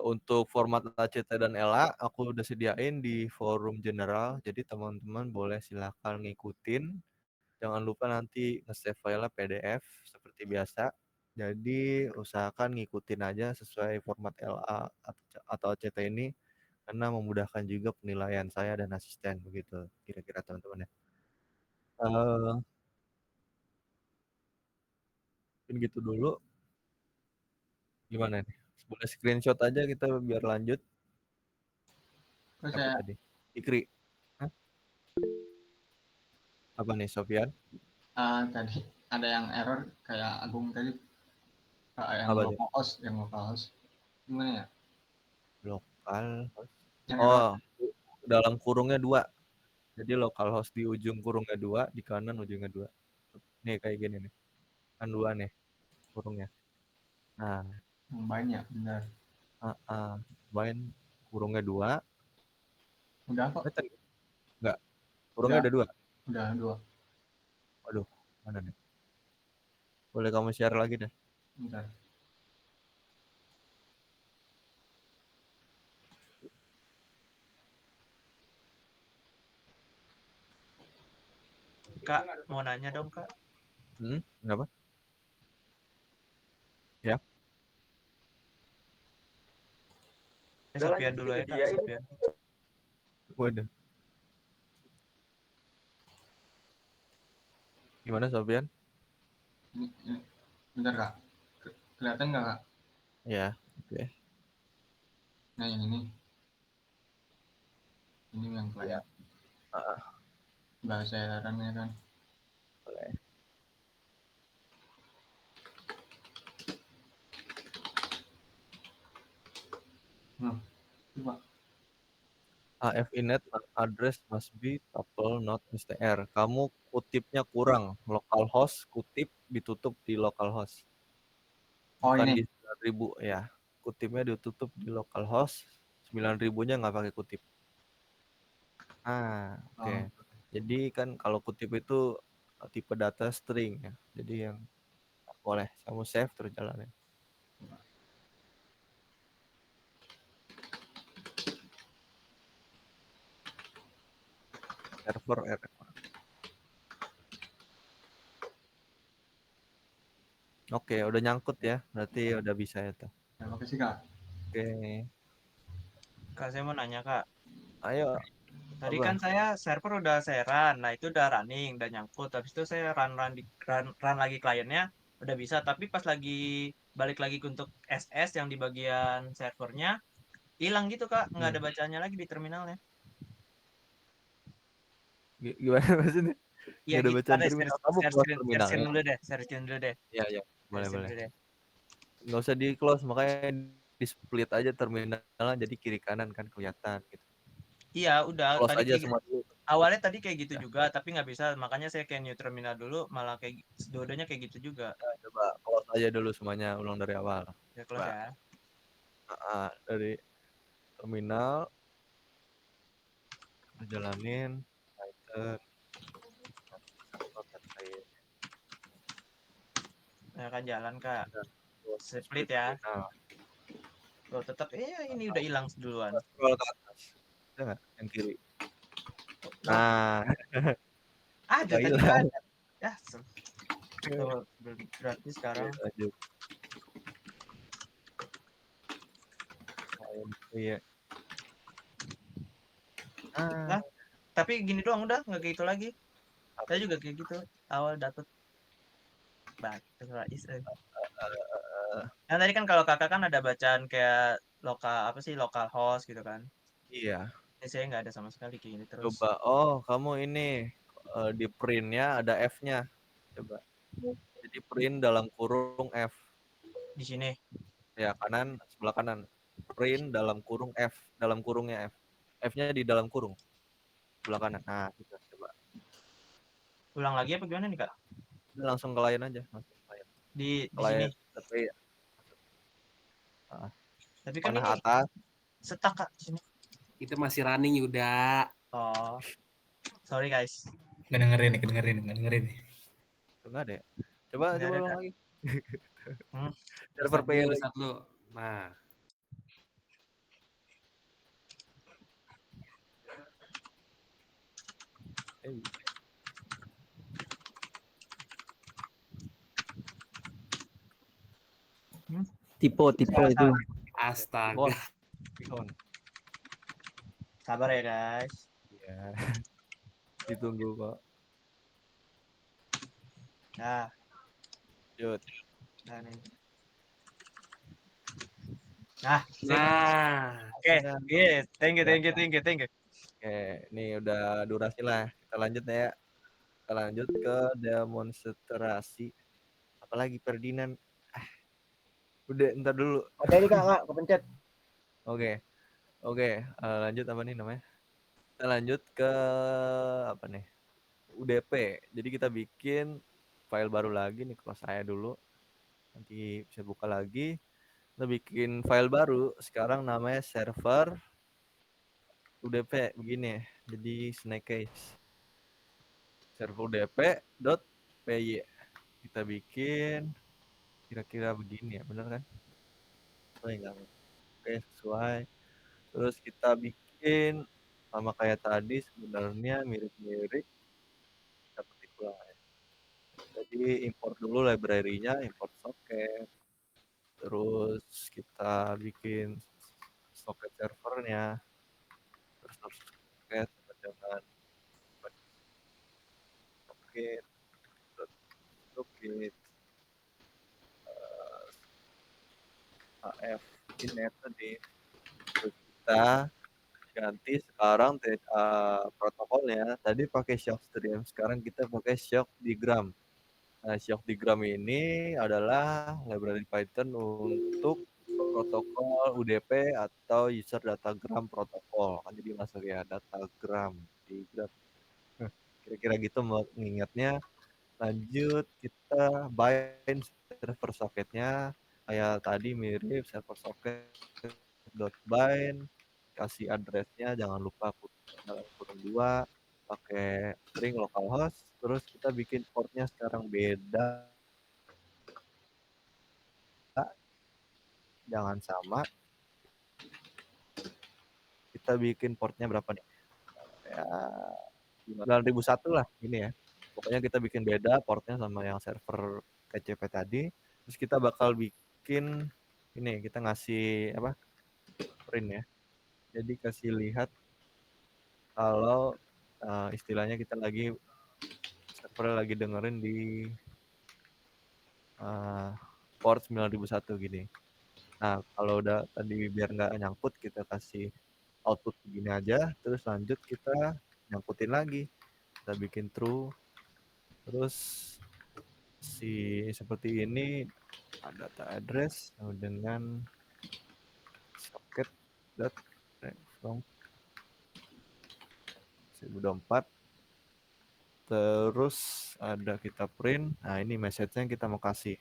Untuk format ACT dan LA aku udah sediain di forum general. Jadi teman-teman boleh silakan ngikutin. Jangan lupa nanti nge-save file PDF seperti biasa. Jadi usahakan ngikutin aja sesuai format LA atau ACT ini karena memudahkan juga penilaian saya dan asisten begitu kira-kira teman-teman ya. Mungkin gitu dulu. Gimana nih? Boleh screenshot aja kita biar lanjut. Terus Apa saya tadi? Ikri. Hah? Apa nih Sofian? tadi ada yang error kayak Agung tadi, yang Apa tuh? localhost gimana ya? Lokal. Yang error. Oh, dalam kurungnya 2. Jadi localhost di ujung kurungnya 2, di kanan ujungnya 2. Nih kayak gini nih. Kan 2 nih kurungnya. Nah, Banyak benar. main kurungnya 2. Udah kok. Enggak. Kurungnya ada 2. Udah 2. Waduh, mana nih? Boleh kamu share lagi deh. Bentar. Kak, mau nanya dong, Kak. Kenapa? Ya. Sofian dulu ya, Kak. Sofian. Waduh. Gimana Sofian? Bentar Kak. Kelihatan nggak Kak? Ya, oke. Nah yang ini. Ini yang kelihatan. Bahasa herannya kan. Boleh. Coba. AFINET address must be tuple not str. Kamu kutipnya kurang. Localhost kutip ditutup di localhost. Oh Bukan ini. di 9.000 ya. Kutipnya ditutup di localhost. 9.000-nya nggak pakai kutip. Oke. Jadi kan kalau kutip itu tipe data string ya. Jadi yang boleh kamu save terus jalanin. Server error. Oke, udah nyangkut ya. Berarti udah bisa ya tuh. Terima kasih Kak. Oke. Kak, saya mau nanya, Kak. Ayo. Tadi Apa? kan saya server udah saya run. Nah, itu udah running, udah nyangkut. Habis itu saya run lagi kliennya, udah bisa. Tapi pas lagi balik lagi untuk SS yang di bagian servernya, hilang gitu, Kak. Nggak ada bacanya lagi di terminalnya. Gimana maksudnya? Iya, Nggak ada bacaan ada terminal. Kamu close share terminalnya. screen dulu deh. Share screen dulu deh. Iya, iya. Boleh, Share screen boleh. dulu deh. Nggak usah di close, makanya di split aja terminalnya jadi kiri kanan kan kelihatan gitu. Iya, udah. Close Tadi aja semua dulu. awalnya tadi kayak gitu juga, tapi nggak bisa. Makanya saya kayak new terminal dulu, malah kayak dua-duanya kayak gitu juga. Nah, coba close aja dulu semuanya, ulang dari awal. Ya close ya. Dari terminal jalanin Python. Ya kan jalan, Kak. Split ya. Loh, tetap ini udah hilang duluan. Scroll ke atas. Ada nggak yang kiri? Nah, Ada tadi hilang. ada. Ya, tuh, berarti sekarang. Lanjut. Iya. Nah, tapi gini doang udah nggak kayak gitu lagi. Saya juga kayak gitu awal dapet. Nah tadi kan kalau kakak kan ada bacaan kayak lokal host gitu kan. Iya. Ini saya nggak ada sama sekali kayak gini terus. Coba, kamu ini di printnya ada F-nya. Coba. Jadi print dalam kurung F. Di sini. Ya, kanan, sebelah kanan. Print dalam kurung F, dalam kurungnya F. F-nya di dalam kurung. Sebelah kanan. Nah, kita coba. Ulang lagi apa gimana nih, Kak? Udah langsung ke lain aja, Di sini. Tapi kan panah ini atas. Setak, Kak, sini. Itu masih running Yuda. Oh. Sorry guys. Nggak dengerin nih. Enggak ada ya? Coba Nggak coba ada, ulang Kak. lagi. Hmm. Server Restart dulu, PL. restart dulu. Nah, Tipe itu. astaga. Pihon. Sabar ya guys. Iya. Ditunggu kok. Nah, Yuk. nah nih. Nah, sip. Nah, Oke, yes. Thank you. Oke, ini udah durasi lah. Kita lanjut ya. Kita lanjut ke demonstrasi. Apalagi Ferdinand. Udah, ntar dulu. Tadi Kak, kepencet. Oke. Lanjut apa nih namanya? Kita lanjut ke apa nih? UDP. Jadi kita bikin file baru lagi nih. Kalau saya dulu nanti bisa buka lagi. Kita bikin file baru. Sekarang namanya server UDP begini. Jadi snake case. Server udp.py. Kita bikin kira-kira begini ya, bener kan? Sesuai nggak? Oke, sesuai. Terus kita bikin sama kayak tadi sebenarnya mirip-mirip. Kita ketik ulang ya. Jadi import dulu library-nya, import socket. Terus kita bikin socket servernya. Terus socket dengan socket, socket, AF inet tadi. Terus kita ganti sekarang protokolnya. Tadi pakai shock stream, sekarang kita pakai shock diagram. Nah, shock diagram ini adalah library Python untuk protokol UDP atau user datagram protokol. Kan jadi masuk ya datagram, diagram. Kira-kira gitu mengingatnya. Lanjut kita bind server socketnya kayak tadi mirip server socket .bind, kasih addressnya jangan lupa dalam kurung 2, pakai string localhost, terus kita bikin portnya sekarang beda, jangan sama. Kita bikin portnya berapa nih? Ya 9001 lah ini ya. Pokoknya kita bikin beda portnya sama yang server TCP tadi. Terus kita bakal bikin ini, kita ngasih apa? Print ya. Jadi kasih lihat kalau istilahnya kita lagi server lagi dengerin di port 9001 gini. Nah, kalau udah tadi biar nggak nyangkut, kita kasih output begini aja, terus lanjut kita nyangkutin lagi. Kita bikin true, terus seperti ini data address dengan socket from 1024. Terus ada kita print. Nah, ini message-nya kita mau kasih.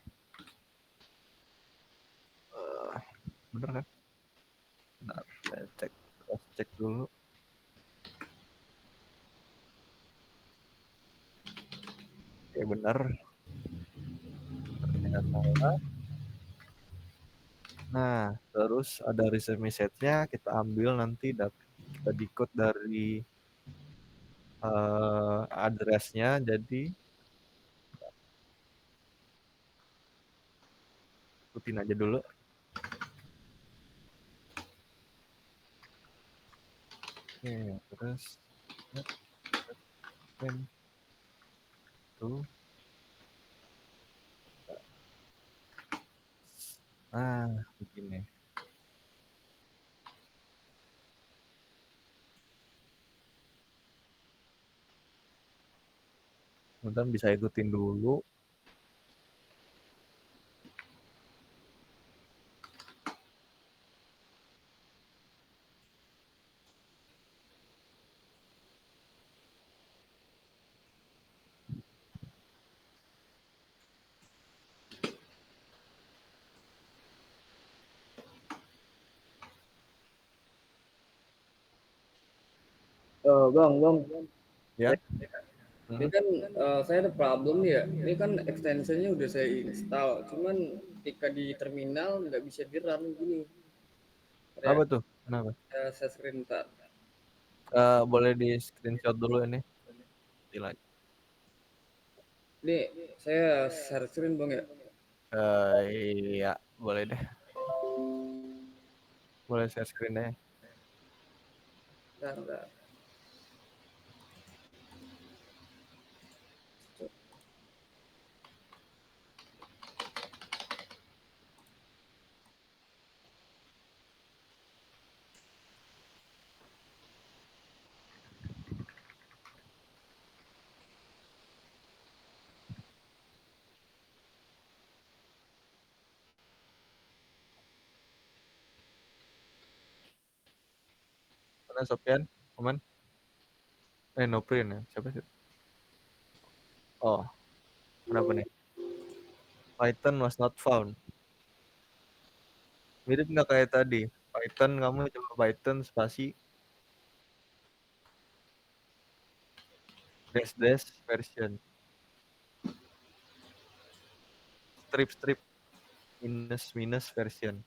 Bener kan? Bentar, saya cek dulu. Oke, bener. Ternyata salah. Nah, terus ada receive message-nya, kita ambil nanti kita decode dari address-nya, jadi ikutin aja dulu. Oke, terus tuh. Nah, begini. Teman-teman bisa ikutin dulu. Bang. Ya. Ini kan saya ada problem nih ya. Ini kan extensionnya udah saya install, cuman ketika di terminal nggak bisa di run gini. Apa tuh? Kenapa? Saya screenshot. Boleh di screenshot dulu ini. Lagi. Ini saya share screen bang ya. Iya, boleh deh. Boleh share screen deh. Bentar. Mana Sofian? Aman? Noprint ya? Siapa sih? Oh, kenapa nih? Python was not found. Mirip nggak kayak tadi? Python, kamu coba Python spasi dash version strip minus version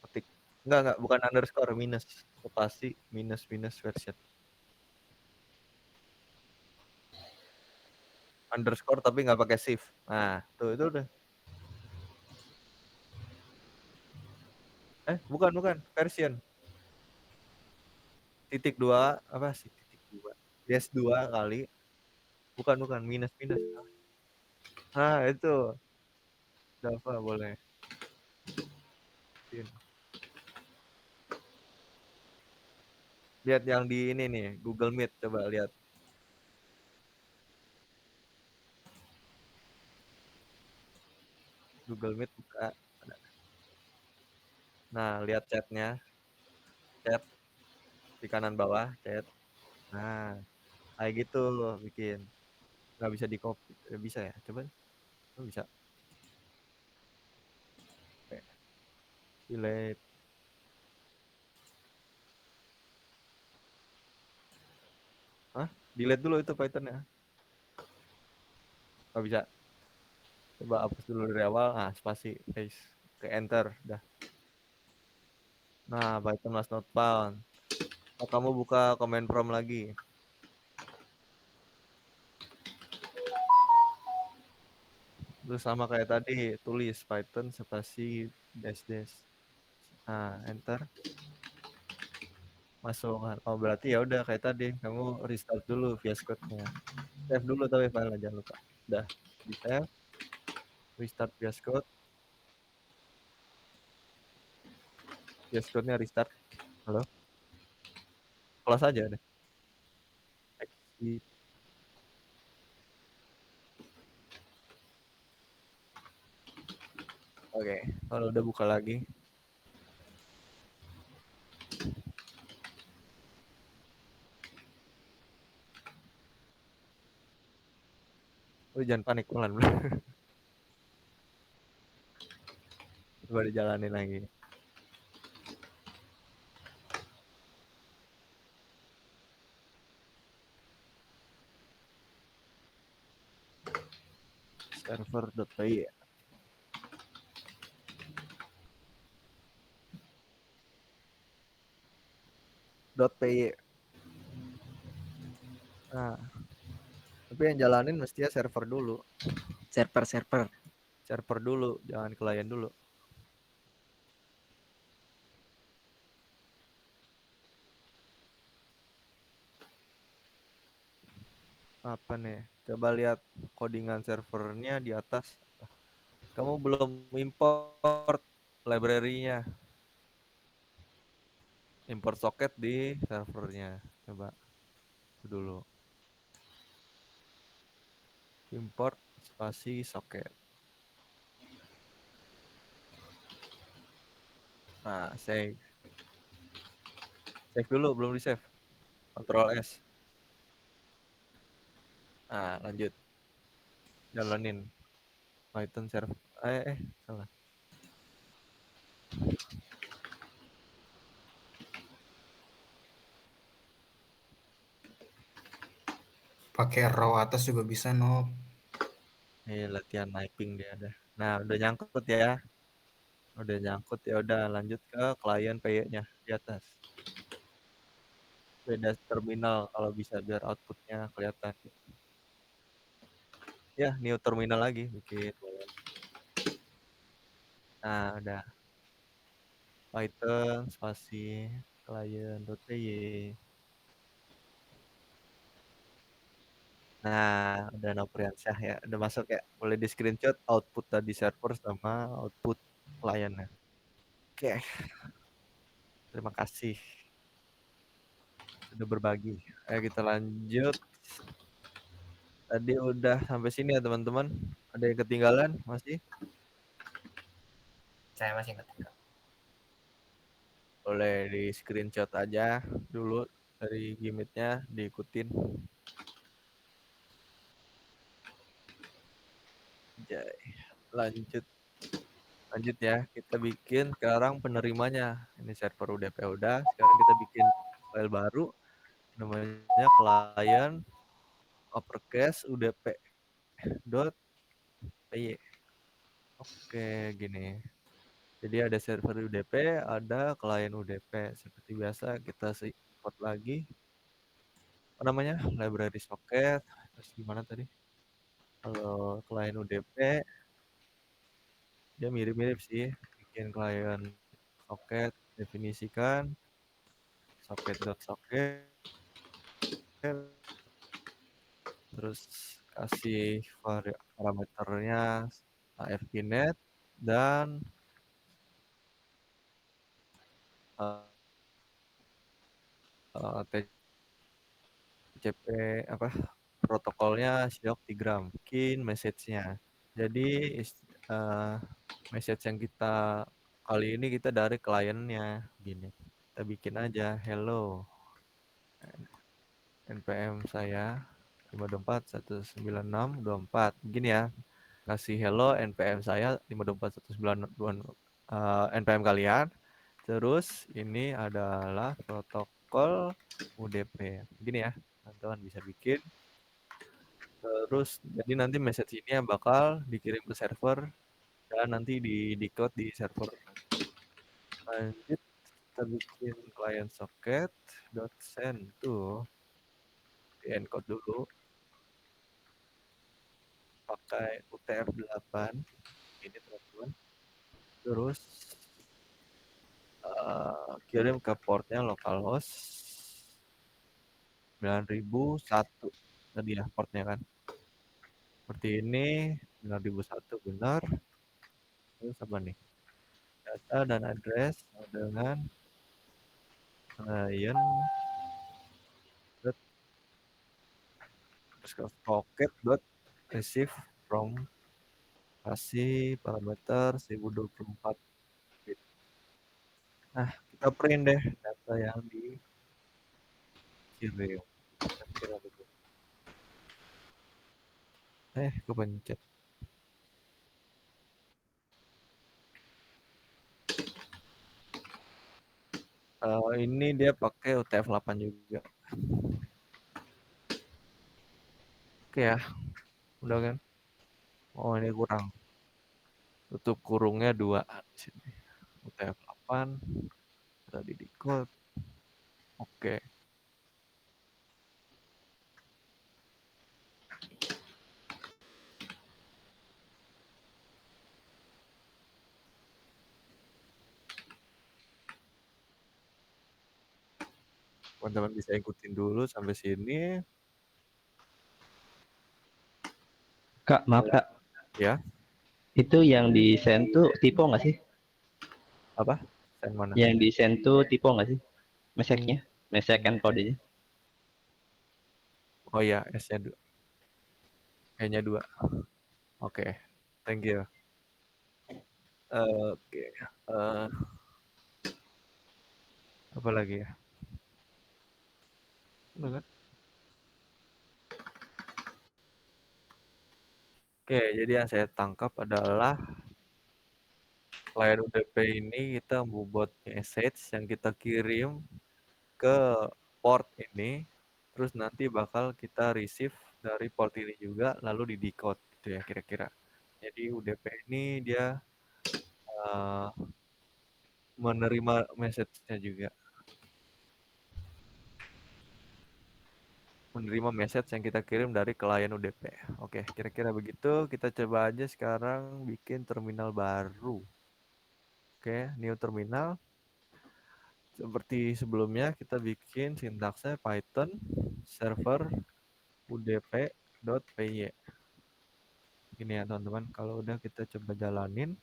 ketik enggak bukan underscore minus spasi minus version underscore tapi nggak pakai shift. Nah tuh itu udah bukan version titik dua apa sih titik dua dash dua kali bukan minus nah itu Java boleh lihat yang di ini nih Google Meet, coba lihat Google Meet buka. Nah lihat chatnya, chat di kanan bawah chat. Nah kayak gitu bikin, nggak bisa di copy. Bisa ya, coba. Oh, bisa. Oke. Delete. Delete dulu itu Python-nya. Nggak bisa. Coba hapus dulu dari awal. Nah, spasi, paste, ke enter, dah. Nah, Python was not found. Oh, kamu buka command prompt lagi. Terus sama kayak tadi, tulis Python spasi dash. Nah, enter. Masuk. Oh, berarti ya udah kayak tadi, kamu restart dulu VS Code-nya. Save dulu tapi file jangan lupa. Udah, di save. Restart VS Code. VS Code-nya restart. Halo. Close aja deh. Exit. Oke, kalau udah buka lagi. Jangan panik pelan. Coba dijalanin lagi. Server.py. .py. Nah, tapi yang jalanin mestinya server dulu. Server dulu, jangan klien dulu. Apa nih? Coba lihat codingan servernya di atas. Kamu belum import library-nya. Import socket di servernya. Coba dulu. Import spasi socket. Nah, save. Save dulu, belum di save. Ctrl S. Nah, lanjut. Jalanin. Python server. Salah. pakai raw atas juga bisa, Nob. Latihan typing dia ada. Nah, udah nyangkut ya. Udah nyangkut ya udah lanjut ke klien PY-nya di atas. Beda terminal kalau bisa biar outputnya kelihatan. Ya, new terminal lagi bikin. Nah, udah. Python spasi client.py. Nah, udah no Priyansyah ya. Udah masuk ya. Boleh di screenshot output tadi server sama output kliennya. Oke. Terima kasih sudah berbagi. Ayo kita lanjut. Tadi udah sampai sini ya teman-teman. Ada yang ketinggalan masih? Saya masih ingat. Boleh di screenshot aja dulu dari gimitnya diikutin. Lanjut ya, kita bikin sekarang penerimanya. Ini server UDP udah, sekarang kita bikin file baru namanya client uppercase udp.py. Oke, gini. Jadi ada server UDP, ada klien UDP. Seperti biasa kita import lagi. Apa namanya? Library socket. Terus gimana tadi? Kalau klien UDP dia mirip-mirip sih. Bikin klien socket, definisikan socket.socket, terus kasih parameternya AFPNet dan TCP apa protokolnya Siok Tigram, bikin message-nya. Jadi message yang kita kali ini kita dari kliennya gini. Kita bikin aja hello npm saya 524.196.24 gini ya. Kasih hello npm saya 524.196 npm kalian. Terus ini adalah protokol UDP. Begini ya, teman-teman bisa bikin. Terus jadi nanti message ini yang bakal dikirim ke server dan nanti di decode di server. Lanjut kita bikin client socket .send to di encode dulu pakai UTF-8 ini teman-teman. Terus kirim ke portnya localhost 9001 tadi ya portnya kan. Seperti ini 9001 benar. Terus apa nih? Data dan address dengan client terus ke socket receive from kasih parameter 1024 bit. Nah, kita print deh data yang dikirim. Kepencet. Ini dia pakai UTF-8 juga. Oke ya, udah kan? Oh ini kurang. Tutup kurungnya 2 di sini. UTF-8 tadi di code. Oke. Teman-teman bisa ikutin dulu sampai sini. Kak, maaf Kak. Ya. Itu yang di send tuh typo nggak sih? Apa? Send mana? Yang di send tuh typo nggak sih? Message-nya? Message encode-nya. Oh iya, S-nya 2. E-nya 2. Oke. Thank you. Oke. Apa lagi ya? Udah kan? Oke, jadi yang saya tangkap adalah klien UDP ini kita membuat message yang kita kirim ke port ini, terus nanti bakal kita receive dari port ini juga lalu di decode gitu ya kira-kira. Jadi UDP ini dia menerima message-nya juga. Menerima message yang kita kirim dari klien UDP. Oke, kira-kira begitu. Kita coba aja sekarang bikin terminal baru. Oke, new terminal. Seperti sebelumnya kita bikin sintaksnya Python server udp.py. Gini ya teman-teman, kalau udah kita coba jalanin.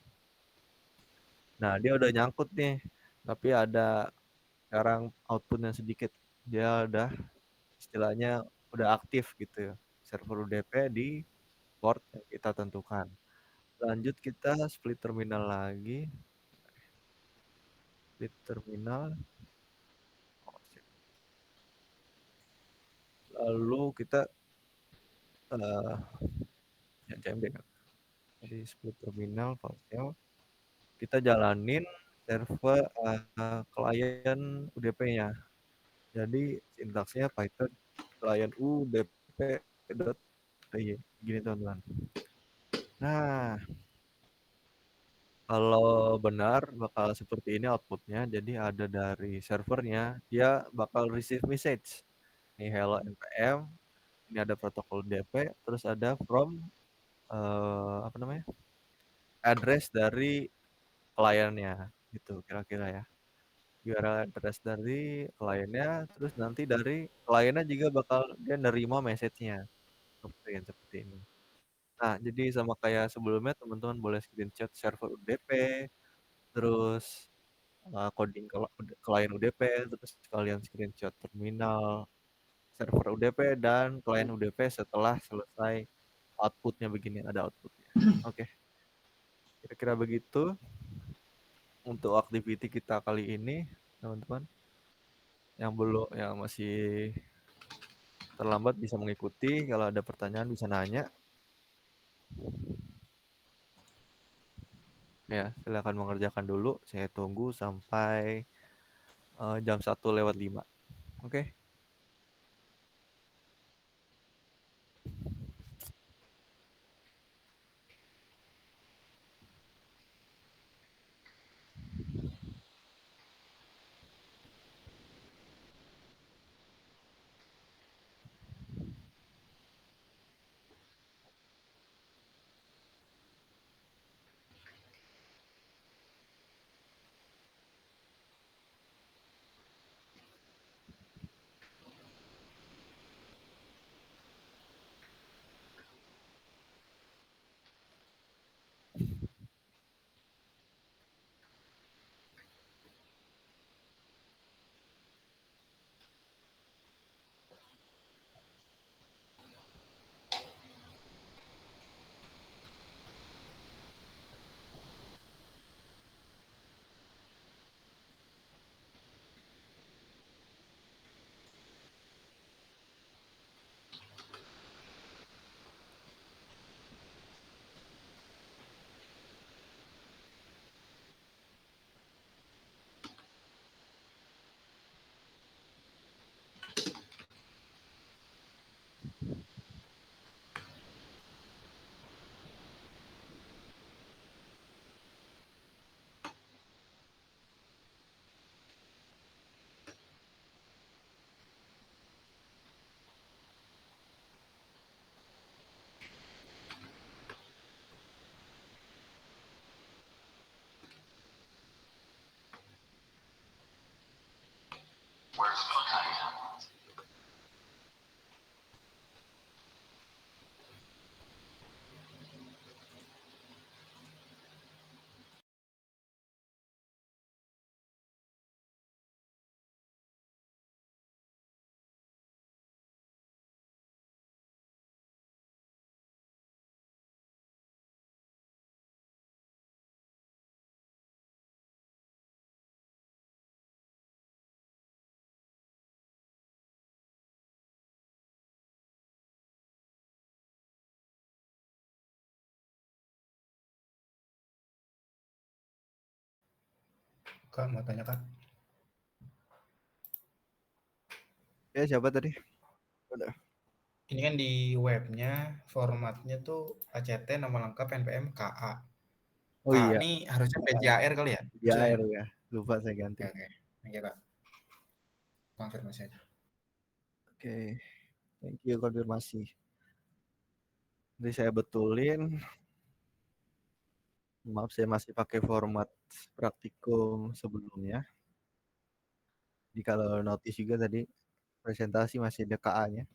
Nah, dia udah nyangkut nih. Tapi ada sekarang outputnya sedikit. Dia udah istilahnya udah aktif gitu ya. Server UDP di port yang kita tentukan. Lanjut kita split terminal lagi. Split terminal. Lalu kita ya CMD kan. Jadi split terminal PowerShell. Kita jalanin server klien UDP-nya. Jadi sintaksnya Python klien udp.py. Gini teman-teman. Nah, kalau benar bakal seperti ini outputnya. Jadi ada dari servernya, dia bakal receive message. Ini hello npm, ini ada protokol UDP, terus ada from apa namanya? Address dari kliennya gitu kira-kira ya. URL address dari kliennya, terus nanti dari kliennya juga bakal dia nerima message-nya seperti ini. Nah, jadi sama kayak sebelumnya teman-teman boleh screenshot server UDP, terus coding klien UDP, terus kalian screenshot terminal server UDP dan klien UDP setelah selesai outputnya begini, ada outputnya. Oke, kira-kira begitu untuk activity kita kali ini, teman-teman. Yang masih terlambat bisa mengikuti, kalau ada pertanyaan bisa nanya. Ya, silakan mengerjakan dulu. Saya tunggu sampai jam 1:05. Oke. Kak, mau tanya Kak? Ya, siapa tadi? Udah. Ini kan di webnya formatnya tuh ACT nama lengkap NPM KA. Oh K iya, ini harusnya PJAR kali ya? di air ya. Lupa saya ganti. Oke. Oke, Kak. Konfirmasi aja. Oke, thank you konfirmasi. Jadi saya betulin. Maaf saya masih pakai format praktikum sebelumnya. Jadi kalau notice juga tadi presentasi masih ada KA-nya.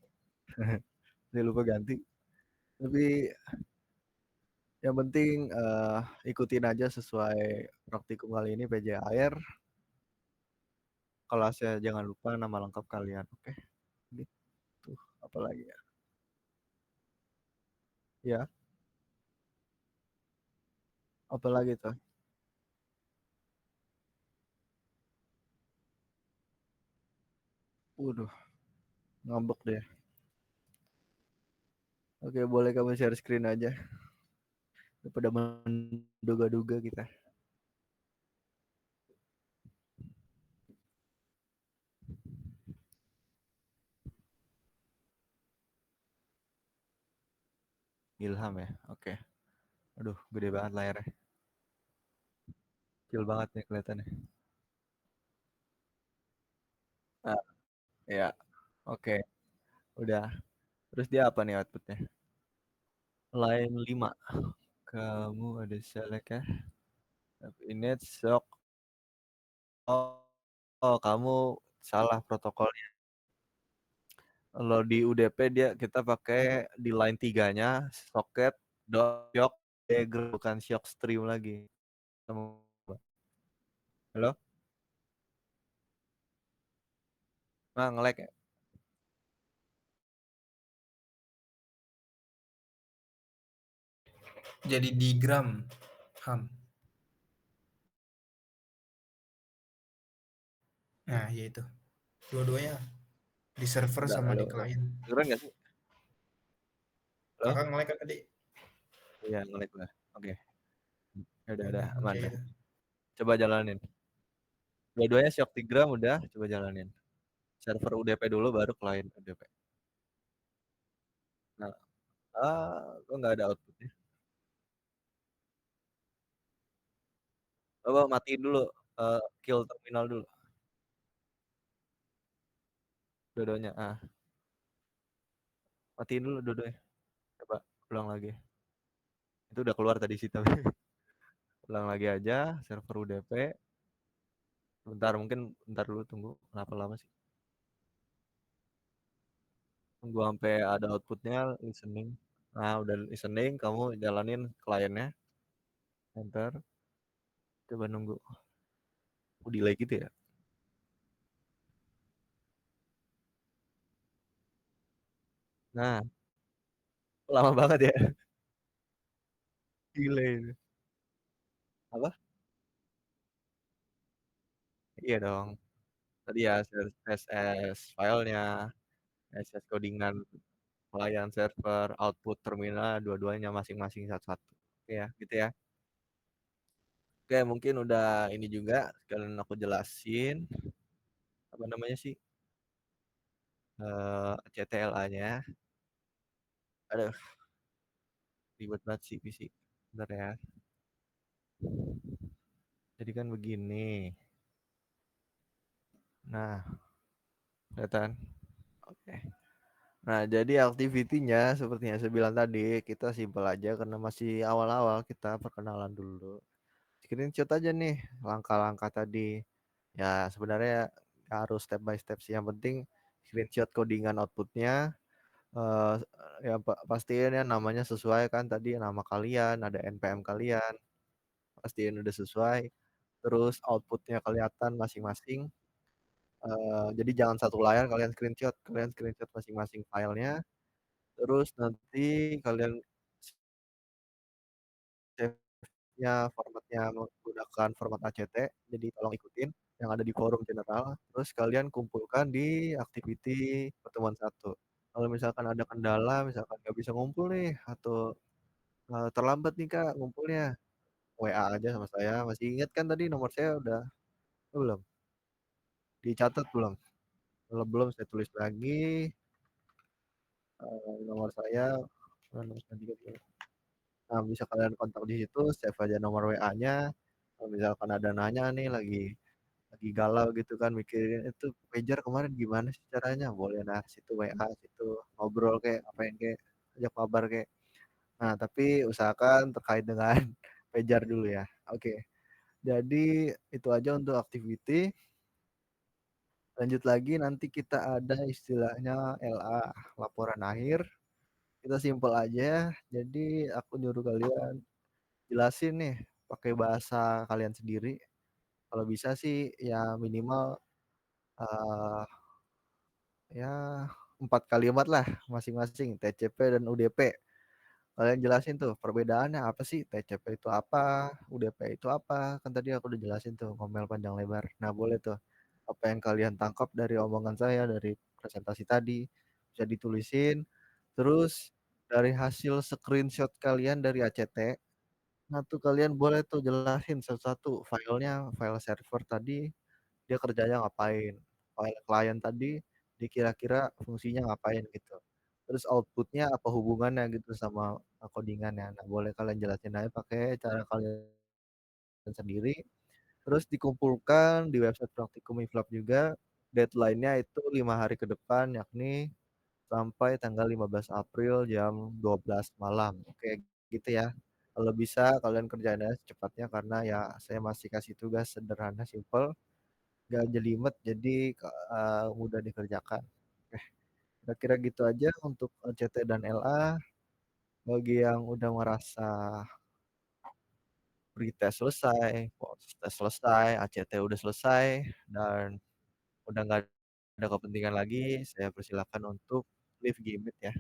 Saya lupa ganti. Tapi yang penting ikutin aja sesuai praktikum kali ini PJAR. Kelasnya jangan lupa nama lengkap kalian. Oke. Gitu. Apalagi ya? Ya. Apalagi tuh? Waduh, ngambek deh. Oke, boleh kamu share screen aja. Daripada menduga-duga kita. Ilham ya, oke. Aduh, gede banget layarnya. Kecil banget nih kelihatannya. Ah, ya, oke. Udah. Terus dia apa nih outputnya? Line 5. Kamu ada select ya. Ini shock. Oh, kamu salah protokolnya. Kalau di UDP kita pakai di line 3-nya socket shock diagram bukan shock stream lagi. Halo? Nah, nge-lag ya? Jadi diagram Ham. Nah, ya itu. Dua-duanya di server Udah, sama halo. di klien. Keren nggak sih? Halo? Kakak nge-lag kan tadi? Iya, nge-lag lah. Oke. Udah, Udah, aman oke dah. itu. Coba jalanin. Dua-duanya shock diagram udah, coba jalanin. Server UDP dulu baru klien UDP. Nah, kok nggak ada outputnya? Coba matiin dulu, kill terminal dulu. Dua-duanya, matiin dulu dua-duanya. Coba ulang lagi. Itu udah keluar tadi sih tapi. Ulang lagi aja, server UDP. Bentar dulu tunggu. Kenapa lama sih? Tunggu sampai ada outputnya, listening. Nah, udah listening, kamu jalanin kliennya. Enter. Coba nunggu. Delay gitu ya. Nah, lama banget ya. Delay. Apa? Iya dong. Tadi ya CSS filenya, CSS codingan client server, output terminal, dua-duanya masing-masing satu-satu. Oke ya, gitu ya. Oke, mungkin udah ini juga sekalian aku jelasin apa namanya sih CTLA-nya. Aduh, ribet banget sih PC. Bentar ya. Jadi kan begini. Nah, kelihatan. Oke. Nah, jadi activity-nya seperti yang saya bilang tadi, kita simpel aja karena masih awal-awal kita perkenalan dulu. Screenshot aja nih langkah-langkah tadi. Ya, sebenarnya harus step by step sih. Yang penting screenshot codingan outputnya. eh ya pastiin ya namanya sesuai kan tadi nama kalian, ada NPM kalian. Pastiin udah sesuai. Terus outputnya kelihatan masing-masing. Jadi jangan satu layar kalian screenshot masing-masing filenya. Terus nanti kalian save-nya formatnya menggunakan format ACT. Jadi tolong ikutin yang ada di forum general. Terus kalian kumpulkan di activity pertemuan satu. Kalau misalkan ada kendala, misalkan nggak bisa ngumpul nih atau terlambat nih kak ngumpulnya, WA aja sama saya. Masih ingat kan tadi nomor saya udah belum? Dicatat belum? Kalau belum saya tulis lagi. nomor saya 9693. Nah, bisa kalian kontak di situ, save aja nomor WA-nya. Kalau misalkan ada nanya nih lagi galau gitu kan mikirin itu pager kemarin gimana sih caranya, boleh nah situ WA situ ngobrol kayak ngapain kayak ajak kabar kayak. Nah, tapi usahakan terkait dengan pager dulu ya. Oke. Jadi itu aja untuk activity. Lanjut lagi nanti kita ada istilahnya LA, laporan akhir. Kita simpel aja. Jadi aku nyuruh kalian jelasin nih pakai bahasa kalian sendiri. Kalau bisa sih ya minimal eh, ya 4 kalimat lah masing-masing TCP dan UDP. Kalian jelasin tuh perbedaannya apa sih, TCP itu apa, UDP itu apa. Kan tadi aku udah jelasin tuh ngomel panjang lebar. Nah, boleh tuh apa yang kalian tangkap dari omongan saya dari presentasi tadi bisa ditulisin. Terus dari hasil screenshot kalian dari ACT, nah tuh kalian boleh tuh jelasin satu-satu filenya, file server tadi dia kerjanya ngapain, file klien tadi dia kira-kira fungsinya ngapain gitu. Terus outputnya apa hubungannya gitu sama codingannya. Nah, boleh kalian jelasin aja pakai cara kalian sendiri. Terus dikumpulkan di website Praktikum Iflab juga. Deadline-nya itu 5 hari ke depan, yakni sampai tanggal 15 April jam 12 malam. Oke, gitu ya. Kalau bisa kalian kerjain aja secepatnya karena ya saya masih kasih tugas sederhana, simple, gak jelimet, jadi mudah dikerjakan. Oke, kira-kira gitu aja untuk CT dan LA. Bagi yang udah merasa pretest selesai, post-test selesai, ACT udah selesai, dan udah nggak ada kepentingan lagi, saya persilakan untuk leave Gimit ya.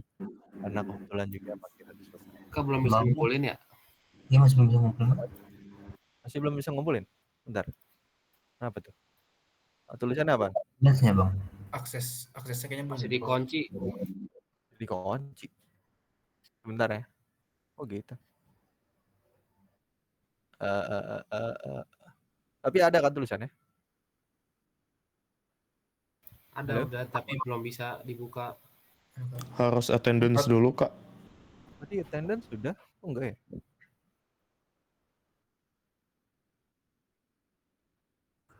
Karena kebetulan juga materi udah selesai. Kak belum bisa Bang. ngumpulin ya? Iya masih belum bisa ngumpulin. Masih belum bisa ngumpulin? Bentar. Apa tuh? Tulisannya apa? Jelasnya bang. Aksesnya kayaknya belum Masih dibuka. dikunci. Dikunci. Bentar ya. Oh gitu. Tapi ada kan tulisannya? Ada Halo? udah tapi belum bisa dibuka. Harus attendance dulu, Kak. Tadi attendance sudah? Oh enggak ya?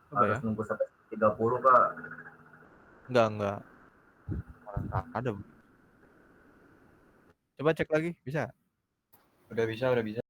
Coba Harus ya. nunggu sampai 30 kak. Enggak. Ada. Coba cek lagi, bisa? Udah bisa.